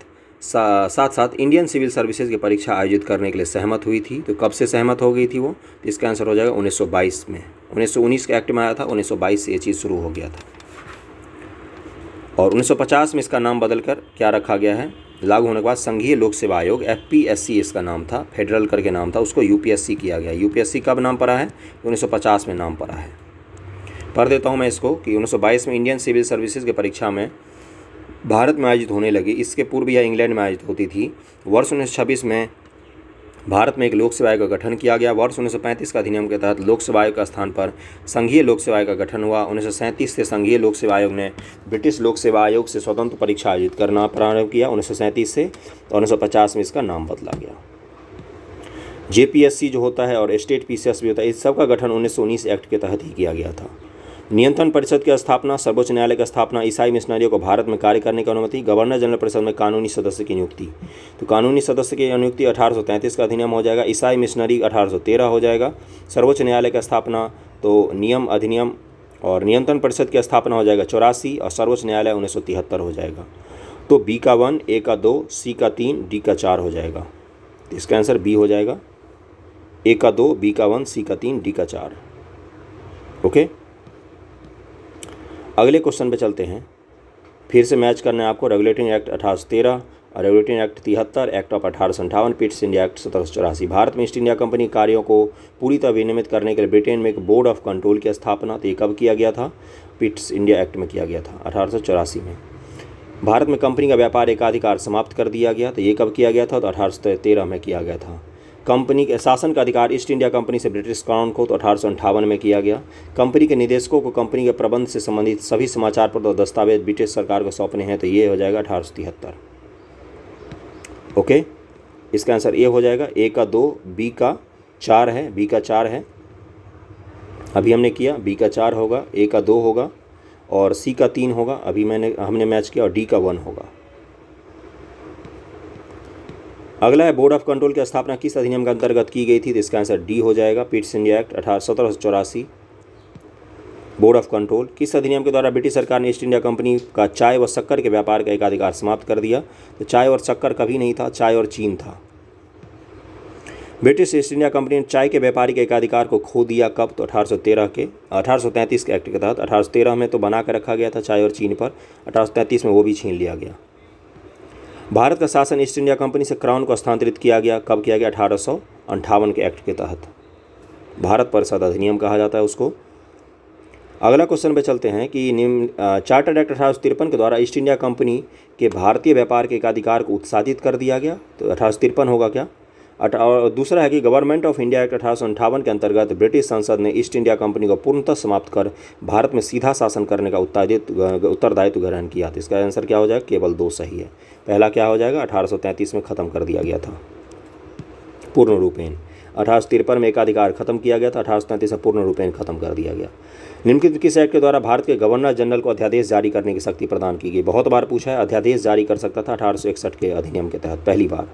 इंडियन सिविल सर्विसेज की परीक्षा आयोजित करने के लिए सहमत हुई थी? तो कब से सहमत हो गई थी वो? तो इसका आंसर हो जाएगा 1922 में। 1919 के एक्ट में आया था, 1922 से ये चीज़ शुरू हो गया था। और 1950 में इसका नाम बदलकर क्या रखा गया है? लागू होने के बाद संघीय लोक सेवा आयोग, FPSC इसका नाम था, फेडरल करके नाम था, उसको UPSC किया गया। UPSC कब नाम पड़ा है? 1950 में नाम पड़ा है। पढ़ देता हूँ मैं इसको कि 1922 में इंडियन सिविल सर्विसेज की परीक्षा में भारत में आयोजित होने लगी। इसके पूर्व यह इंग्लैंड में आयोजित होती थी। वर्ष 1926 में भारत में एक लोक सेवा आयोग का गठन किया गया। वर्ष 1935 का अधिनियम के तहत लोक सेवा आयोग का स्थान पर संघीय लोक सेवा आयोग का गठन हुआ। 1937 से संघीय लोक सेवा आयोग ने ब्रिटिश लोक सेवा आयोग से स्वतंत्र परीक्षा आयोजित करना प्रारंभ किया 1937 से, और 1950 में इसका नाम बदला गया। JPSC जो होता है और स्टेट PCS भी होता है, इस सब का गठन 1919 एक्ट के तहत ही किया गया था। नियंत्रण परिषद की स्थापना, सर्वोच्च न्यायालय की स्थापना, ईसाई मिशनरियों को भारत में कार्य करने की अनुमति, गवर्नर जनरल परिषद में कानूनी सदस्य की नियुक्ति। तो कानूनी सदस्य की नियुक्ति 1833 का अधिनियम हो जाएगा। ईसाई मिशनरी 1813 हो जाएगा। सर्वोच्च न्यायालय की स्थापना तो नियम अधिनियम, और नियंत्रण परिषद की स्थापना हो जाएगा 84, और सर्वोच्च न्यायालय 1973 हो जाएगा। तो बी का 1, ए का 2, सी का 3, डी का 4 हो जाएगा। इसका आंसर बी हो जाएगा, ए का 2, बी का 1, सी का 3, डी का 4। ओके, अगले क्वेश्चन पे चलते हैं। फिर से मैच करना है आपको। Regulating act 1813, regulating act 73, act of 1858, Pitt's India act 1784। Bharat में ईस्ट इंडिया कंपनी कार्यों को पूरी तरह विनियमित करने के लिए ब्रिटेन में एक बोर्ड ऑफ कंट्रोल की स्थापना, तो ये कब किया गया था? पिट्स इंडिया एक्ट में किया गया था 1884 में। भारत में कंपनी का व्यापार एकाधिकार समाप्त कर दिया गया, तो ये कब किया गया था? तो 1813 में किया गया था। कंपनी के शासन का अधिकार ईस्ट इंडिया कंपनी से ब्रिटिश क्राउन को तो 1858 में किया गया। कंपनी के निदेशकों को कंपनी के प्रबंध से संबंधित सभी समाचार पत्र और दस्तावेज ब्रिटिश सरकार को सौंपने हैं, तो ये हो जाएगा 1873। ओके, इसका आंसर ए हो जाएगा। ए का 2, बी का 4 है, बी का 4 है, अभी हमने किया। बी का 4 होगा, ए का 2 होगा और सी का 3 होगा, अभी हमने मैच किया, और डी का 1 होगा। अगला है बोर्ड ऑफ कंट्रोल की स्थापना किस अधिनियम के अंतर्गत की गई थी, तो इसका आंसर डी हो जाएगा, Pitt's India act 1784। Board of control किस अधिनियम के द्वारा ब्रिटिश सरकार ने ईस्ट इंडिया कंपनी का चाय व शक्कर के व्यापार का एकाधिकार समाप्त कर दिया, तो चाय और शक्कर कभी नहीं था, चाय और चीन था। ब्रिटिश ईस्ट इंडिया कंपनी ने चाय के व्यापारिक एकाधिकार को खो दिया कब, तो 1833 के एक्ट के तहत। 1813 में तो बना कर रखा गया था चाय और चीन पर, 1833 में वो भी छीन लिया गया। भारत का शासन ईस्ट इंडिया कंपनी से क्राउन को हस्तांतरित किया गया, कब किया गया, 1858 के एक्ट के तहत। भारत परिषद अधिनियम कहा जाता है उसको। अगला क्वेश्चन पे चलते हैं कि चार्टर्ड एक्ट 1853 के द्वारा ईस्ट इंडिया कंपनी के भारतीय व्यापार के एकाधिकार को उत्साहित कर दिया गया, तो 1853 होगा क्या। और दूसरा है कि गवर्नमेंट ऑफ इंडिया एक्ट 1858 के अंतर्गत ब्रिटिश संसद ने ईस्ट इंडिया कंपनी को पूर्णतः समाप्त कर भारत में सीधा शासन करने का उत्तरदायित्व ग्रहण किया, तो इसका आंसर क्या हो जाएगा, केवल 2 सही है। पहला क्या हो जाएगा, 1833 में ख़त्म कर दिया गया था पूर्ण रूपेण। 1853 में एकाधिकार खत्म किया गया था, 1833 में पूर्ण रूपेण खत्म कर दिया गया। निम्नलिखित किस एक्ट के द्वारा भारत के गवर्नर जनरल को अध्यादेश जारी करने की शक्ति प्रदान की गई। बहुत बार पूछा है, अध्यादेश जारी कर सकता था 1861 के अधिनियम के तहत पहली बार।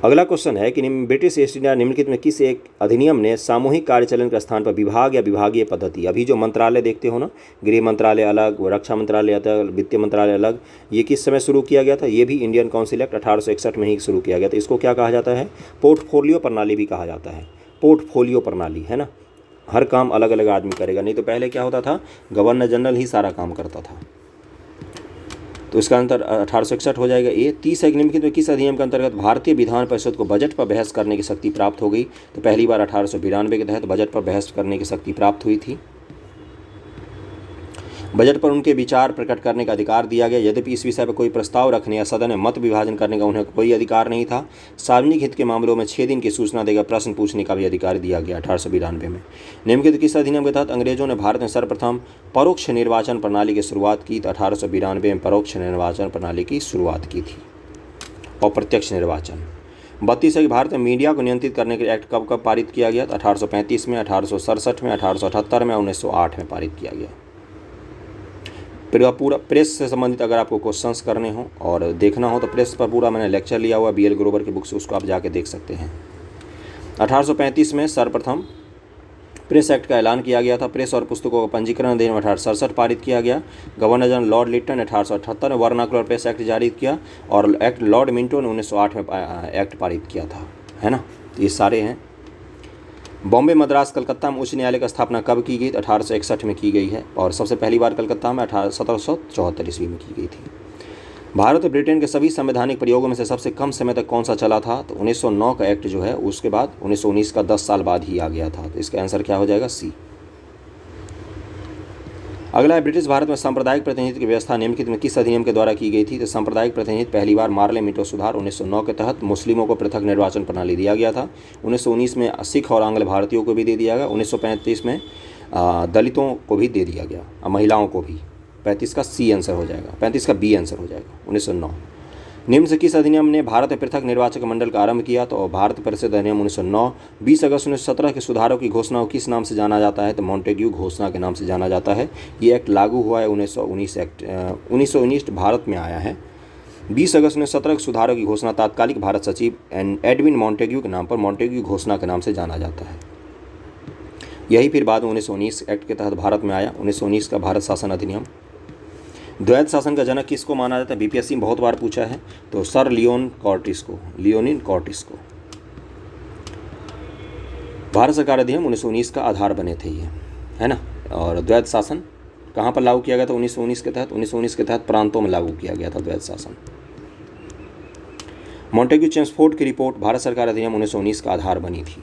अगला क्वेश्चन है कि ब्रिटिश ईस्ट इंडिया निम्नलिखित में किस एक अधिनियम ने सामूहिक कार्यचलन के स्थान पर विभाग या विभागीय पद्धति, अभी जो मंत्रालय देखते हो ना, गृह मंत्रालय अलग, रक्षा मंत्रालय अलग, वित्त मंत्रालय अलग, ये किस समय शुरू किया गया था, ये भी इंडियन काउंसिल एक्ट 1861 में ही शुरू किया गया था। इसको क्या कहा जाता है, पोर्टफोलियो प्रणाली भी कहा जाता है। पोर्टफोलियो प्रणाली है ना, हर काम अलग अलग आदमी करेगा, नहीं तो पहले क्या होता था, गवर्नर जनरल ही सारा काम करता था। तो इसका आंसर 1861 हो जाएगा ए। 30 निम्नलिखित में किस अधिनियम के अंतर्गत भारतीय विधान परिषद को बजट पर बहस करने की शक्ति प्राप्त हो गई, तो पहली बार 1892 के तहत बजट पर बहस करने की शक्ति प्राप्त हुई थी। बजट पर उनके विचार प्रकट करने का अधिकार दिया गया, यद्यपि इस विषय पर कोई प्रस्ताव रखने या सदन में मत विभाजन करने का उन्हें कोई अधिकार नहीं था। सार्वजनिक हित के मामलों में 6 दिन की सूचना देकर प्रश्न पूछने का भी अधिकार दिया गया 1892 में। निम्नलिखित किस अधिनियम के तहत अंग्रेजों ने भारत में सर्वप्रथम परोक्ष निर्वाचन प्रणाली की शुरुआत की, तो 1892 में परोक्ष निर्वाचन प्रणाली की शुरुआत की थी। अप्रत्यक्ष निर्वाचन। 32 है कि भारत में मीडिया को नियंत्रित करने के एक्ट कब कब पारित किया गया, तो 1835 में, 1867 में, 1878 में, 1908 में पारित किया गया। पूरा प्रेस से संबंधित अगर आपको क्वेश्चंस करने हो और देखना हो तो प्रेस पर पूरा मैंने लेक्चर लिया हुआ BL ग्रोवर की बुक से, उसको आप जाके देख सकते हैं। 1835 में सर्वप्रथम प्रेस एक्ट का ऐलान किया गया था। प्रेस और पुस्तकों का पंजीकरण अधिनियम 1867 पारित किया गया। गवर्नर जनरल लॉर्ड लिटन ने 1878 में वर्नाकुलर प्रेस एक्ट जारी किया और एक्ट लॉर्ड मिंटो ने 1908 में एक्ट पारित किया था, है ना। ये सारे हैं। बॉम्बे, मद्रास, कलकत्ता में उच्च न्यायालय की स्थापना कब की गई, 1861 में की गई है और सबसे पहली बार कलकत्ता में 1774 ईस्वी में की गई थी। भारत और ब्रिटेन के सभी संवैधानिक प्रयोगों में से सबसे कम समय तक कौन सा चला था, तो 1909 का एक्ट जो है उसके बाद 1919 का 10 साल बाद ही आ गया था, तो इसका आंसर क्या हो जाएगा, सी। अगला है ब्रिटिश भारत में सांप्रदायिक प्रतिनिधित्व की व्यवस्था निम्नलिखित में किस अधिनियम के द्वारा की गई थी, तो सांप्रदायिक प्रतिनिधित्व पहली बार मार्ले मिंटो सुधार 1909 के तहत मुस्लिमों को पृथक निर्वाचन प्रणाली दिया गया था। 1919 में सिख और आंग्ल भारतीयों को भी दे दिया गया। 1935 में दलितों को भी दे दिया गया, महिलाओं को भी। 35 का सी आंसर हो जाएगा, 35 का बी आंसर हो जाएगा, 1909। निम्न से किस अधिनियम ने भारत में पृथक निर्वाचक मंडल का आरंभ किया, तो भारत परिषद अधिनियम 1909। 20 अगस्त 1917 के सुधारों की घोषणा को किस नाम से जाना जाता है, तो मॉन्टेग्यू घोषणा के नाम से जाना जाता है। ये एक्ट लागू हुआ है 1919 एक्ट 1919 भारत में आया है। 20 अगस्त 1917 के सुधारों की घोषणा तात्कालिक भारत सचिव एडविन मॉन्टेग्यू के नाम पर मॉन्टेग्यू घोषणा के नाम से जाना जाता है। यही फिर बाद में 1919 एक्ट के तहत भारत में आया, 1919 का भारत शासन अधिनियम। द्वैध शासन का जनक किसको माना जाता है, बीपीएससी में बहुत बार पूछा है, तो सर लियोनिन कॉर्टिस को। भारत सरकार अधिनियम 1919 का आधार बने थे ये, है ना। और द्वैध शासन कहाँ पर लागू किया गया था, 1919 के तहत, 1919 के तहत प्रांतों में लागू किया गया था द्वैध शासन। मॉन्टेग्यू चेम्सफोर्ड की रिपोर्ट भारत सरकार अधिनियम 1919 का आधार बनी थी।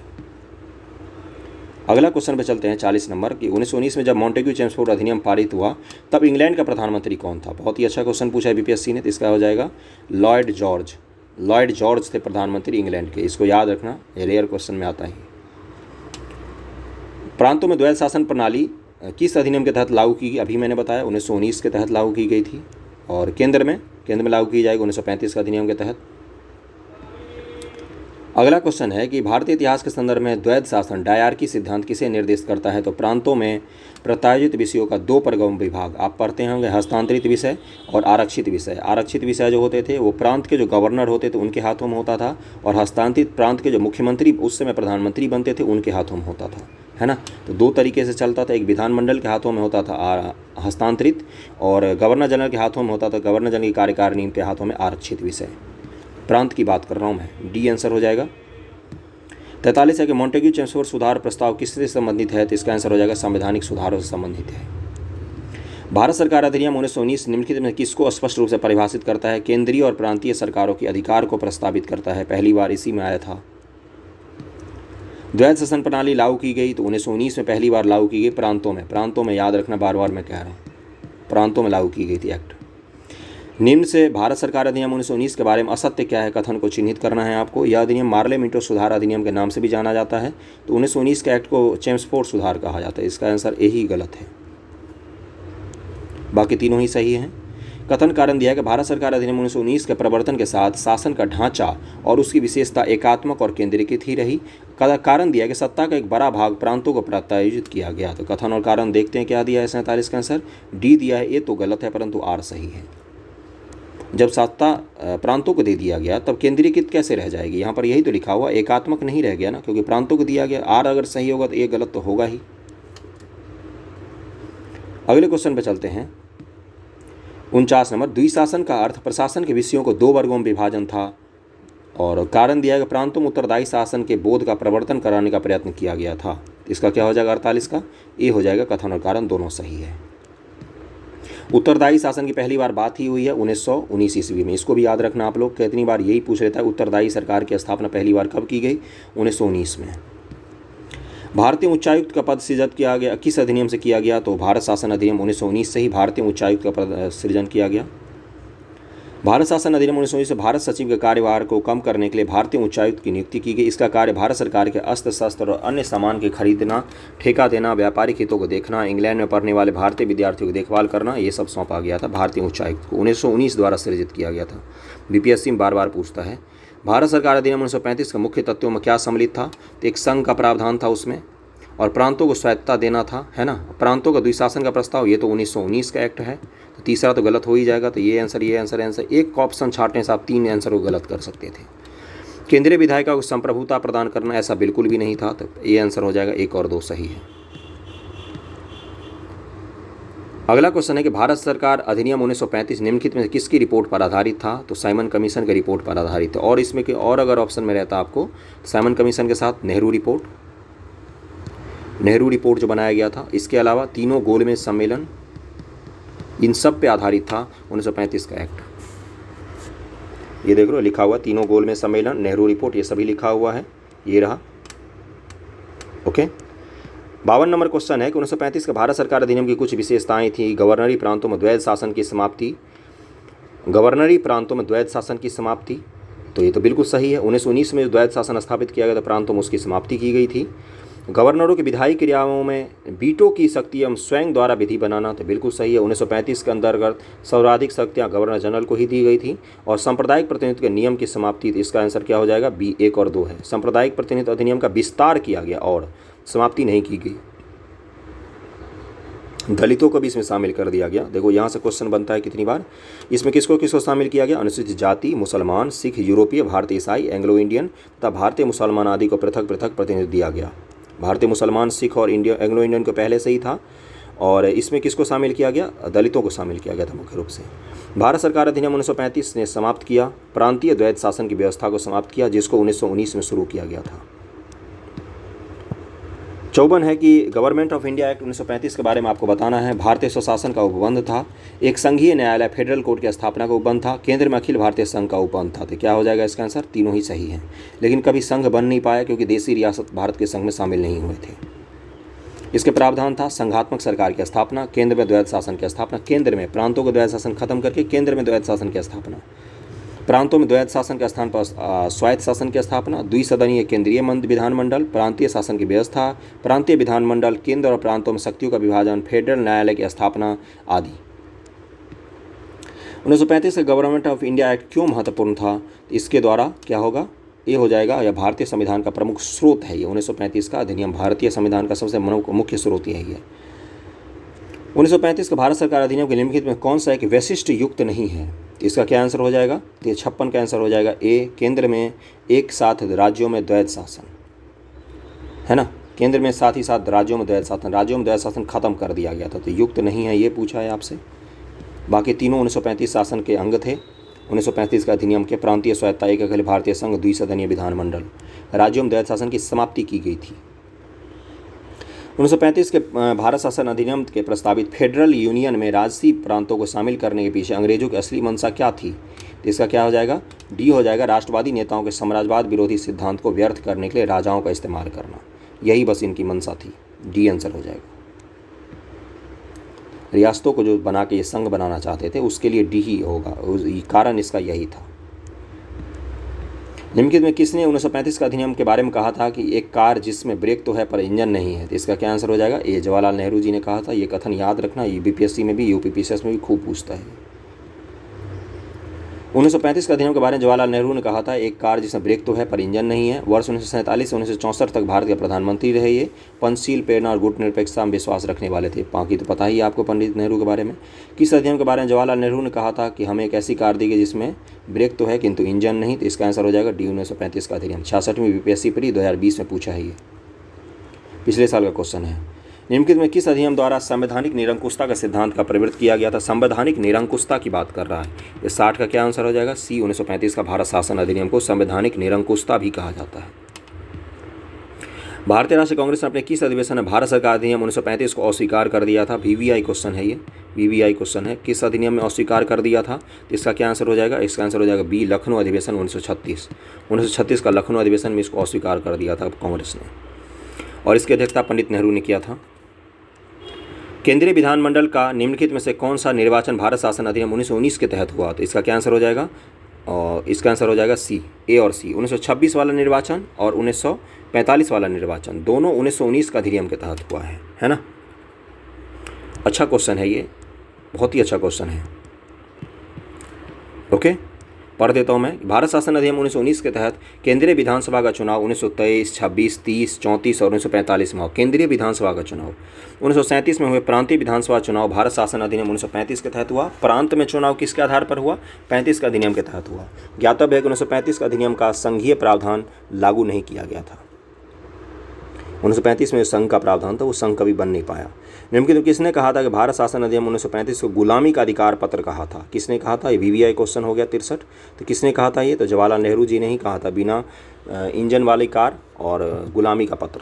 अगला क्वेश्चन पे चलते हैं 40 नंबर कि 1919 में जब मॉन्टेग्यू चेम्सफोर्ड अधिनियम पारित हुआ तब इंग्लैंड का प्रधानमंत्री कौन था। बहुत ही अच्छा क्वेश्चन पूछा है बीपीएससी ने, तो इसका हो जाएगा लॉयड जॉर्ज। लॉयड जॉर्ज थे प्रधानमंत्री इंग्लैंड के, इसको याद रखना, ये रेयर क्वेश्चन में आता है। प्रांतों में द्वैध शासन प्रणाली किस अधिनियम के तहत लागू की गई? अभी मैंने बताया 1919 के तहत लागू की गई थी। और केंद्र में लागू की जाएगी 1935 का अधिनियम के तहत। अगला क्वेश्चन है कि भारतीय इतिहास के संदर्भ में द्वैध शासन डायरकी सिद्धांत किसे निर्देशित करता है? तो प्रांतों में प्रत्यायोजित विषयों का दो प्रगम विभाग आप पढ़ते होंगे, हस्तांतरित विषय और आरक्षित विषय। आरक्षित विषय जो होते थे वो प्रांत के जो गवर्नर होते थे उनके हाथों में होता था, और हस्तांतरित प्रांत के जो मुख्यमंत्री उस समय प्रधानमंत्री बनते थे उनके हाथों में होता था, है ना। तो दो तरीके से चलता था, एक विधानमंडल के हाथों में होता था हस्तांतरित, और गवर्नर जनरल के हाथों में होता था, गवर्नर जनरल की कार्यकारिणी के हाथों में आरक्षित विषय। प्रांत की बात कर रहा हूँ मैं, डी आंसर हो जाएगा। 43 है कि मॉन्टेग्यू चेम्सफोर्ड सुधार प्रस्ताव किससे संबंधित है? तो इसका आंसर हो जाएगा संवैधानिक सुधारों से संबंधित है। भारत सरकार अधिनियम 1919 निम्नलिखित में किसको स्पष्ट रूप से परिभाषित करता है? केंद्रीय और प्रांतीय सरकारों के अधिकार को प्रस्तावित करता है, पहली बार इसी में आया था। द्वैध शासन प्रणाली लागू की गई तो 1919 में पहली बार लागू की गई प्रांतों में याद रखना, बार बार मैं कह रहा हूँ, प्रांतों में लागू की गई थी एक्ट। निम्न से भारत सरकार अधिनियम 1919 के बारे में असत्य क्या है कथन को चिन्हित करना है आपको। यह अधिनियम मार्ले मिंटो सुधार अधिनियम के नाम से भी जाना जाता है। तो 1919 के एक्ट को चेम्सफोर्ड सुधार कहा जाता है, इसका आंसर यही गलत है, बाकी तीनों ही सही हैं। कथन कारण दिया है कि भारत सरकार अधिनियम 1919 के प्रवर्तन के साथ शासन का ढांचा और उसकी विशेषता एकात्मक और केंद्रीकृत ही रही। कारण दिया है कि सत्ता का एक बड़ा भाग प्रांतों को प्रत्यायोजित किया गया। तो कथन और कारण देखते हैं क्या दिया है 47 का आंसर, डी दिया है। ये तो गलत है परंतु आर सही है। जब सत्ता प्रांतों को दे दिया गया तब केंद्रीकृत कैसे रह जाएगी? यहाँ पर यही तो लिखा हुआ, एकात्मक नहीं रह गया ना, क्योंकि प्रांतों को दिया गया। आर अगर सही होगा तो ये गलत तो होगा ही। अगले क्वेश्चन पे चलते हैं। 49 नंबर, द्विशासन का अर्थ प्रशासन के विषयों को दो वर्गों में विभाजन था, और कारण दिया गया प्रांतों में उत्तरदायी शासन के बोध का प्रवर्तन कराने का प्रयत्न किया गया था। इसका क्या हो जाएगा 48 का? ए हो जाएगा। कथन और कारण दोनों सही है। उत्तरदायी शासन की पहली बार बात ही हुई है 1919 ईस्वी में, इसको भी याद रखना आप लोग, कितनी बार यही पूछ लेता है उत्तरदायी सरकार की स्थापना पहली बार कब की गई? 1919 में। भारतीय उच्चायुक्त का पद सृजित किया गया किस अधिनियम से किया गया? तो भारत शासन अधिनियम 1919 से ही भारतीय उच्चायुक्त का पद सृजन किया गया। भारत शासन अधिनियम 1919 से भारत सचिव के कार्यभार को कम करने के लिए भारतीय उच्चायुक्त की नियुक्ति की गई। इसका कार्य भारत सरकार के अस्त्र शस्त्र और अन्य सामान के खरीदना, ठेका देना, व्यापारिक हितों को देखना, इंग्लैंड में पढ़ने वाले भारतीय विद्यार्थियों की देखभाल करना, ये सब सौंपा गया था भारतीय उच्चायुक्त को। 1919 द्वारा सृजित किया गया था। बीपीएससी में बार बार पूछता है। भारत सरकार अधिनियम 1935 के मुख्य तत्वों में क्या सम्मिलित था? तो एक संघ का प्रावधान था उसमें, और प्रांतों को स्वायत्तता देना था, है ना। प्रांतों का द्विशासन का प्रस्ताव, ये तो 1919 का एक्ट है, तो तीसरा तो गलत हो ही जाएगा। तो ये आंसर एक ऑप्शन छाटने से आप 3 आंसर को गलत कर सकते थे। केंद्रीय विधायिका को संप्रभुता प्रदान करना, ऐसा बिल्कुल भी नहीं था, तो ये आंसर हो जाएगा 1 और 2 सही है। अगला क्वेश्चन है कि भारत सरकार अधिनियम 1935 निम्नलिखित में किसकी रिपोर्ट पर आधारित था? तो साइमन कमीशन की रिपोर्ट पर आधारित है। और इसमें और अगर ऑप्शन में रहता आपको साइमन कमीशन के साथ नेहरू रिपोर्ट जो बनाया गया था, इसके अलावा तीनों गोलमेज सम्मेलन, इन सब पे आधारित था 1935 का एक्ट। ये देख लो लिखा हुआ, तीनों गोलमेज सम्मेलन, नेहरू रिपोर्ट, ये सभी लिखा हुआ है, ये रहा। ओके। 52 नंबर क्वेश्चन है कि 1935 के भारत सरकार अधिनियम की कुछ विशेषताएं थी। गवर्नरी प्रांतों में द्वैध शासन की समाप्ति, तो ये तो बिल्कुल सही है। 1919 में जो द्वैध शासन स्थापित किया गया था प्रांतों में, उसकी समाप्ति की गई थी। गवर्नरों की विधायी क्रियाओं में वीटो की शक्ति एवं स्वयं द्वारा विधि बनाना, तो बिल्कुल सही है। 1935 के अंतर्गत सर्वाधिक शक्तियां गवर्नर जनरल को ही दी गई थी। और सांप्रदायिक प्रतिनिधित्व के नियम की समाप्ति, तो इसका आंसर क्या हो जाएगा? बी 1 और 2 है। सांप्रदायिक प्रतिनिधित्व अधिनियम का विस्तार किया गया और समाप्ति नहीं की गई। दलितों को भी इसमें शामिल कर दिया गया। देखो यहाँ से क्वेश्चन बनता है कितनी बार, इसमें किसको शामिल किया गया? अनुसूचित जाति, मुसलमान, सिख, यूरोपीय, भारतीय ईसाई, एंग्लो इंडियन तथा भारतीय मुसलमान आदि को पृथक पृथक प्रतिनिधित्व दिया गया। भारतीय मुसलमान, सिख और एंग्लो इंडियन को पहले से ही था। और इसमें किसको शामिल किया गया? दलितों को शामिल किया गया था मुख्य रूप से। भारत सरकार अधिनियम 1935 ने समाप्त किया प्रांतीय द्वैध शासन की व्यवस्था को समाप्त किया, जिसको 1919 में शुरू किया गया था। 54 है कि गवर्नमेंट ऑफ इंडिया एक्ट 1935 के बारे में आपको बताना है। भारतीय स्वशासन का उपबंध था। एक संघीय न्यायालय फेडरल कोर्ट की स्थापना का उपबंध था। केंद्र में अखिल भारतीय संघ का उपबंध था। तो क्या हो जाएगा इसका आंसर? तीनों ही सही है। लेकिन कभी संघ बन नहीं पाया क्योंकि देशी रियासत भारत के संघ में शामिल नहीं हुए थे। इसके प्रावधान था संघात्मक सरकार की स्थापना, केंद्र में द्वैध शासन की स्थापना, केंद्र में प्रांतों को द्वैध शासन खत्म करके केंद्र में द्वैध शासन की स्थापना। प्रांतों में द्वैध शासन के स्थान पर स्वायत्त शासन की स्थापना, द्विसदनीय केंद्रीय विधानमंडल, प्रांतीय शासन की व्यवस्था, प्रांतीय विधानमंडल, केंद्र और प्रांतों में शक्तियों का विभाजन, फेडरल न्यायालय की स्थापना आदि। 1935 का गवर्नमेंट ऑफ इंडिया एक्ट क्यों महत्वपूर्ण था? इसके द्वारा क्या होगा? ये हो जाएगा, यह भारतीय संविधान का प्रमुख स्रोत है। ये 1935 का अधिनियम भारतीय संविधान का सबसे मुख्य स्रोत यही है। 1935 का भारत सरकार अधिनियम के निम्नलिखित में कौन सा एक वैशिष्ट युक्त नहीं है? इसका क्या आंसर हो जाएगा? तो 56 का आंसर हो जाएगा ए, केंद्र में एक साथ राज्यों में द्वैध शासन, है ना। केंद्र में साथ ही साथ राज्यों में द्वैध शासन, राज्यों में द्वैध शासन खत्म कर दिया गया था, तो युक्त नहीं है ये पूछा है आपसे। बाकी तीनों 1935 शासन के अंग थे। 1935 का अधिनियम के प्रांतीय स्वायत्तता, एक अखिल भारतीय संघ, द्विसदनीय विधानमंडल, राज्यों में द्वैध शासन की समाप्ति की गई थी। 1935 के भारत शासन अधिनियम के प्रस्तावित फेडरल यूनियन में राजसी प्रांतों को शामिल करने के पीछे अंग्रेजों की असली मंशा क्या थी? तो इसका क्या हो जाएगा? डी हो जाएगा, राष्ट्रवादी नेताओं के साम्राज्यवाद विरोधी सिद्धांत को व्यर्थ करने के लिए राजाओं का इस्तेमाल करना, यही बस इनकी मंशा थी। डी आंसर हो जाएगा। रियासतों को जो बना के ये संघ बनाना चाहते थे उसके लिए डी ही होगा, कारण इसका यही था। निम्नलिखित में किसने 1935 का अधिनियम के बारे में कहा था कि एक कार जिसमें ब्रेक तो है पर इंजन नहीं है? तो इसका क्या आंसर हो जाएगा? ये जवाहरलाल नेहरू जी ने कहा था। ये कथन याद रखना, ये बीपीएससी में भी, यूपीपीसीएस में भी खूब पूछता है। 1935 का अधिनियम के बारे में जवाहरलाल नेहरू ने कहा था, एक कार जिसमें ब्रेक तो है पर इंजन नहीं है। वर्ष 1947 से 1964 तक भारत के प्रधानमंत्री रहे। ये पंचशील, प्रेरणा और गुटनिरपेक्षता में विश्वास रखने वाले थे। बाकी तो पता ही है आपको पंडित नेहरू के बारे में। किस अधिनियम के बारे में जवाहरलाल नेहरू ने कहा था कि हमें एक ऐसी कार दी गई जिसमें ब्रेक तो है किंतु इंजन नहीं? तो इसका आंसर हो जाएगा डी, 1935 का अधिनियम। 66वीं बीपीएससी प्री 2020 में पूछा है, ये पिछले साल का क्वेश्चन है। निम्नलिखित में किस अधिनियम द्वारा संवैधानिक निरंकुशता का सिद्धांत का प्रवृत्त किया गया था? संवैधानिक निरंकुशता की बात कर रहा है। इस 60 का क्या आंसर हो जाएगा? सी, 1935 का भारत शासन अधिनियम को संवैधानिक निरंकुशता भी कहा जाता है। भारतीय राष्ट्रीय कांग्रेस ने अपने किस अधिवेशन में भारत सरकार अधिनियम 1935 को अस्वीकार कर दिया था? वीवीआई क्वेश्चन है ये, वीवीआई क्वेश्चन है। किस अधिनियम में अस्वीकार कर दिया था? तो इसका क्या आंसर हो जाएगा? इसका आंसर हो जाएगा बी, लखनऊ अधिवेशन 1936 का लखनऊ अधिवेशन में इसको अस्वीकार कर दिया था कांग्रेस ने, और इसकी अध्यक्षता पंडित नेहरू ने किया था। केंद्रीय विधानमंडल का निम्नलिखित में से कौन सा निर्वाचन भारत शासन अधिनियम 1919 के तहत हुआ? तो इसका क्या आंसर हो जाएगा? और इसका आंसर हो जाएगा सी, ए और सी। 1926 वाला निर्वाचन और 1945 वाला निर्वाचन दोनों 1919 का अधिनियम के तहत हुआ है ना। अच्छा क्वेश्चन है ये, बहुत ही अच्छा क्वेश्चन है। ओके, पढ़ देता हूँ मैं। भारत शासन अधिनियम 1919 के तहत केंद्रीय विधानसभा का चुनाव 1923, 26, 30, 34 और 1945 में हुआ। केंद्रीय विधानसभा का चुनाव 1937 में हुए। प्रांतीय विधानसभा चुनाव भारत शासन अधिनियम 1935 के तहत हुआ। प्रांत में चुनाव किसके आधार पर हुआ? 35 का अधिनियम के तहत हुआ। ज्ञातव्य है कि 1935 का अधिनियम का संघीय प्रावधान लागू नहीं किया गया था। 1935 में संघ का प्रावधान था, वो संघ कभी बन नहीं पाया। निम्नलिखित किसने कहा था कि भारत शासन अधिनियम 1935 को गुलामी का अधिकार पत्र कहा था? किसने कहा था? ये वीवीआई क्वेश्चन हो गया 63। तो किसने कहा था ये? तो जवाहरलाल नेहरू जी ने ही कहा था, बिना इंजन वाली कार और गुलामी का पत्र।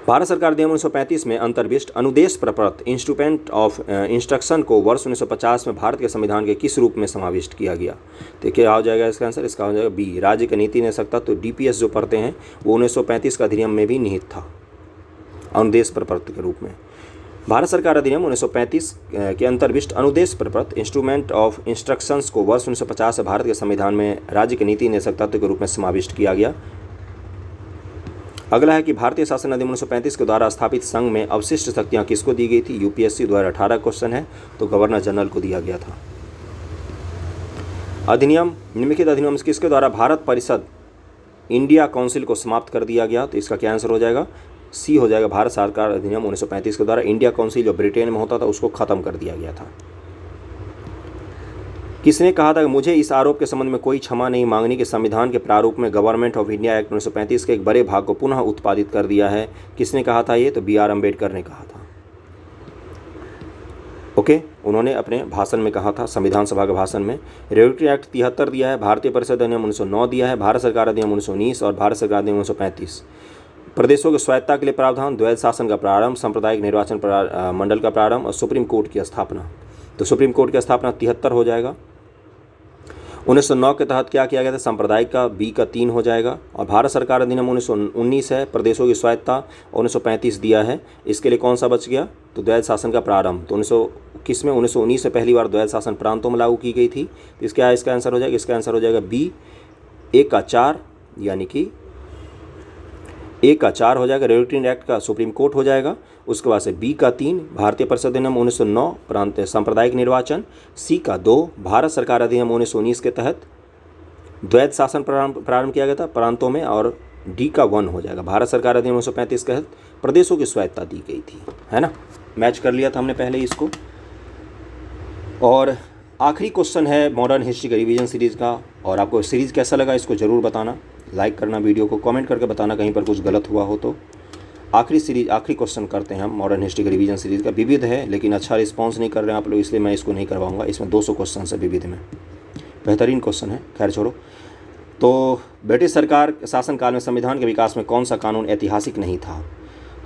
भारत सरकार अधिनियम 1935 में अंतर्विष्ट अनुदेश प्रपत्र इंस्ट्रूमेंट ऑफ इंस्ट्रक्शन को वर्ष 1950 में भारत के संविधान के किस रूप में समाविष्ट किया गया? तो क्या हो जाएगा इसका आंसर? इसका हो जाएगा बी, राज्य की नीति ने सकता। तो डीपीएस जो पढ़ते हैं वो 1935 का अधिनियम में भी निहित था, अनुदेश प्रपत्र के रूप में। भारत सरकार अधिनियम 1935 के अंतर्विष्ट अनुदेश प्रपत्र इंस्ट्रूमेंट ऑफ इंस्ट्रक्शंस को वर्ष 1950 से भारत के संविधान में राज्य की नीति निदेशक तत्व के रूप में समाविष्ट किया गया। अगला है कि भारतीय शासन अधिनियम 1935 के द्वारा स्थापित संघ में अवशिष्ट शक्तियां किसको दी गई थी? यूपीएससी 2018 क्वेश्चन है, तो गवर्नर जनरल को दिया गया था। अधिनियम निम्नलिखित अधिनियम किसके द्वारा भारत परिषद इंडिया काउंसिल को समाप्त कर दिया गया? तो इसका क्या आंसर हो जाएगा? सी हो जाएगा, भारत सरकार अधिनियम 1935 के द्वारा इंडिया काउंसिल जो ब्रिटेन में होता था उसको खत्म कर दिया गया था। किसने कहा था कि मुझे इस आरोप के संबंध में कोई क्षमा नहीं मांगनी कि संविधान के प्रारूप में गवर्नमेंट ऑफ इंडिया एक्ट 1935 के एक बड़े भाग को पुनः उत्पादित कर दिया है? किसने कहा था ये? तो बी आर अम्बेडकर ने कहा था। ओके, उन्होंने अपने भाषण में कहा था, संविधान सभा के भाषण में। रेगुलेटरी एक्ट 73 दिया है, भारतीय परिषद अधिनियम 1909 दिया है, भारत सरकार अधिनियम 1919 और भारत सरकार अधिनियम 1935। प्रदेशों की स्वायत्तता के लिए प्रावधान, द्वैध शासन का प्रारंभ, सांप्रदायिक निर्वाचन मंडल का प्रारंभ और सुप्रीम कोर्ट की स्थापना। तो सुप्रीम कोर्ट की स्थापना 73 हो जाएगा। 1909 के तहत क्या किया गया था, सांप्रदायिक का बी का 3 हो जाएगा। और भारत सरकार अधिनियम 1919 है, प्रदेशों की स्वायत्ता 1935 दिया है। इसके लिए कौन सा बच गया, तो द्वैध शासन का प्रारंभ। तो 1921 में 1919 से पहली बार द्वैध शासन प्रांतों में लागू की गई थी। तो इसका आंसर हो जाएगा, इसका आंसर हो जाएगा बी 1 का 4, यानी कि 1 का 4 हो जाएगा। रेगुलेटरी एक्ट का सुप्रीम कोर्ट हो जाएगा। उसके बाद से बी का 3 भारतीय परिषद अधिनियम 1909 प्रांत सांप्रदायिक निर्वाचन। सी का 2 भारत सरकार अधिनियम 1919 के तहत द्वैध शासन प्रारंभ किया गया था प्रांतों में। और डी का 1 हो जाएगा, भारत सरकार अधिनियम 1935 के तहत प्रदेशों की स्वायत्ता दी गई थी, है ना। मैच कर लिया था हमने पहले ही इसको। और आखिरी क्वेश्चन है मॉडर्न हिस्ट्री का रिवीजन सीरीज़ का। और आपको सीरीज़ कैसा लगा इसको ज़रूर बताना, लाइक करना, वीडियो को कमेंट करके बताना कहीं पर कुछ गलत हुआ हो तो। आखिरी क्वेश्चन करते हैं हम मॉडर्न हिस्ट्री का रिवीजन सीरीज़ का। विविध है लेकिन अच्छा रिस्पांस नहीं कर रहे हैं आप लोग, इसलिए मैं इसको नहीं करवाऊंगा। इसमें 200 क्वेश्चन है विविध में, बेहतरीन क्वेश्चन है, खैर छोड़ो। तो ब्रिटिश सरकार शासनकाल में संविधान के विकास में कौन सा कानून ऐतिहासिक नहीं था,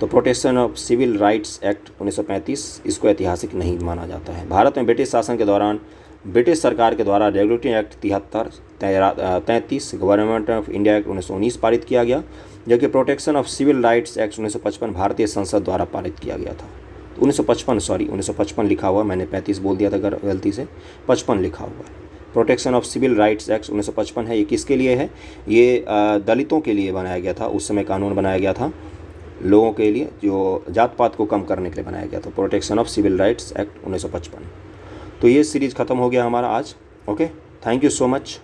तो protection of civil rights act 1935 इसको ऐतिहासिक नहीं माना जाता है। भारत में ब्रिटिश शासन के दौरान ब्रिटिश सरकार के द्वारा regulatory act 33 government of India act 1919 पारित किया गया, जो कि protection of civil rights act 1955 भारतीय संसद द्वारा पारित किया गया था। 1955 लिखा हुआ, मैंने 35 बोल दिया था गलती से, 55 लिखा हुआ है। Protection of civil rights act 1955 है। ये किसके लिए है, ये दलितों के लिए बनाया गया था। उस समय कानून बनाया गया था लोगों के लिए, जो जात पात को कम करने के लिए बनाया गया था। Protection of civil rights act 1955। तो ये सीरीज़ ख़त्म हो गया हमारा आज। Okay, thank you so much.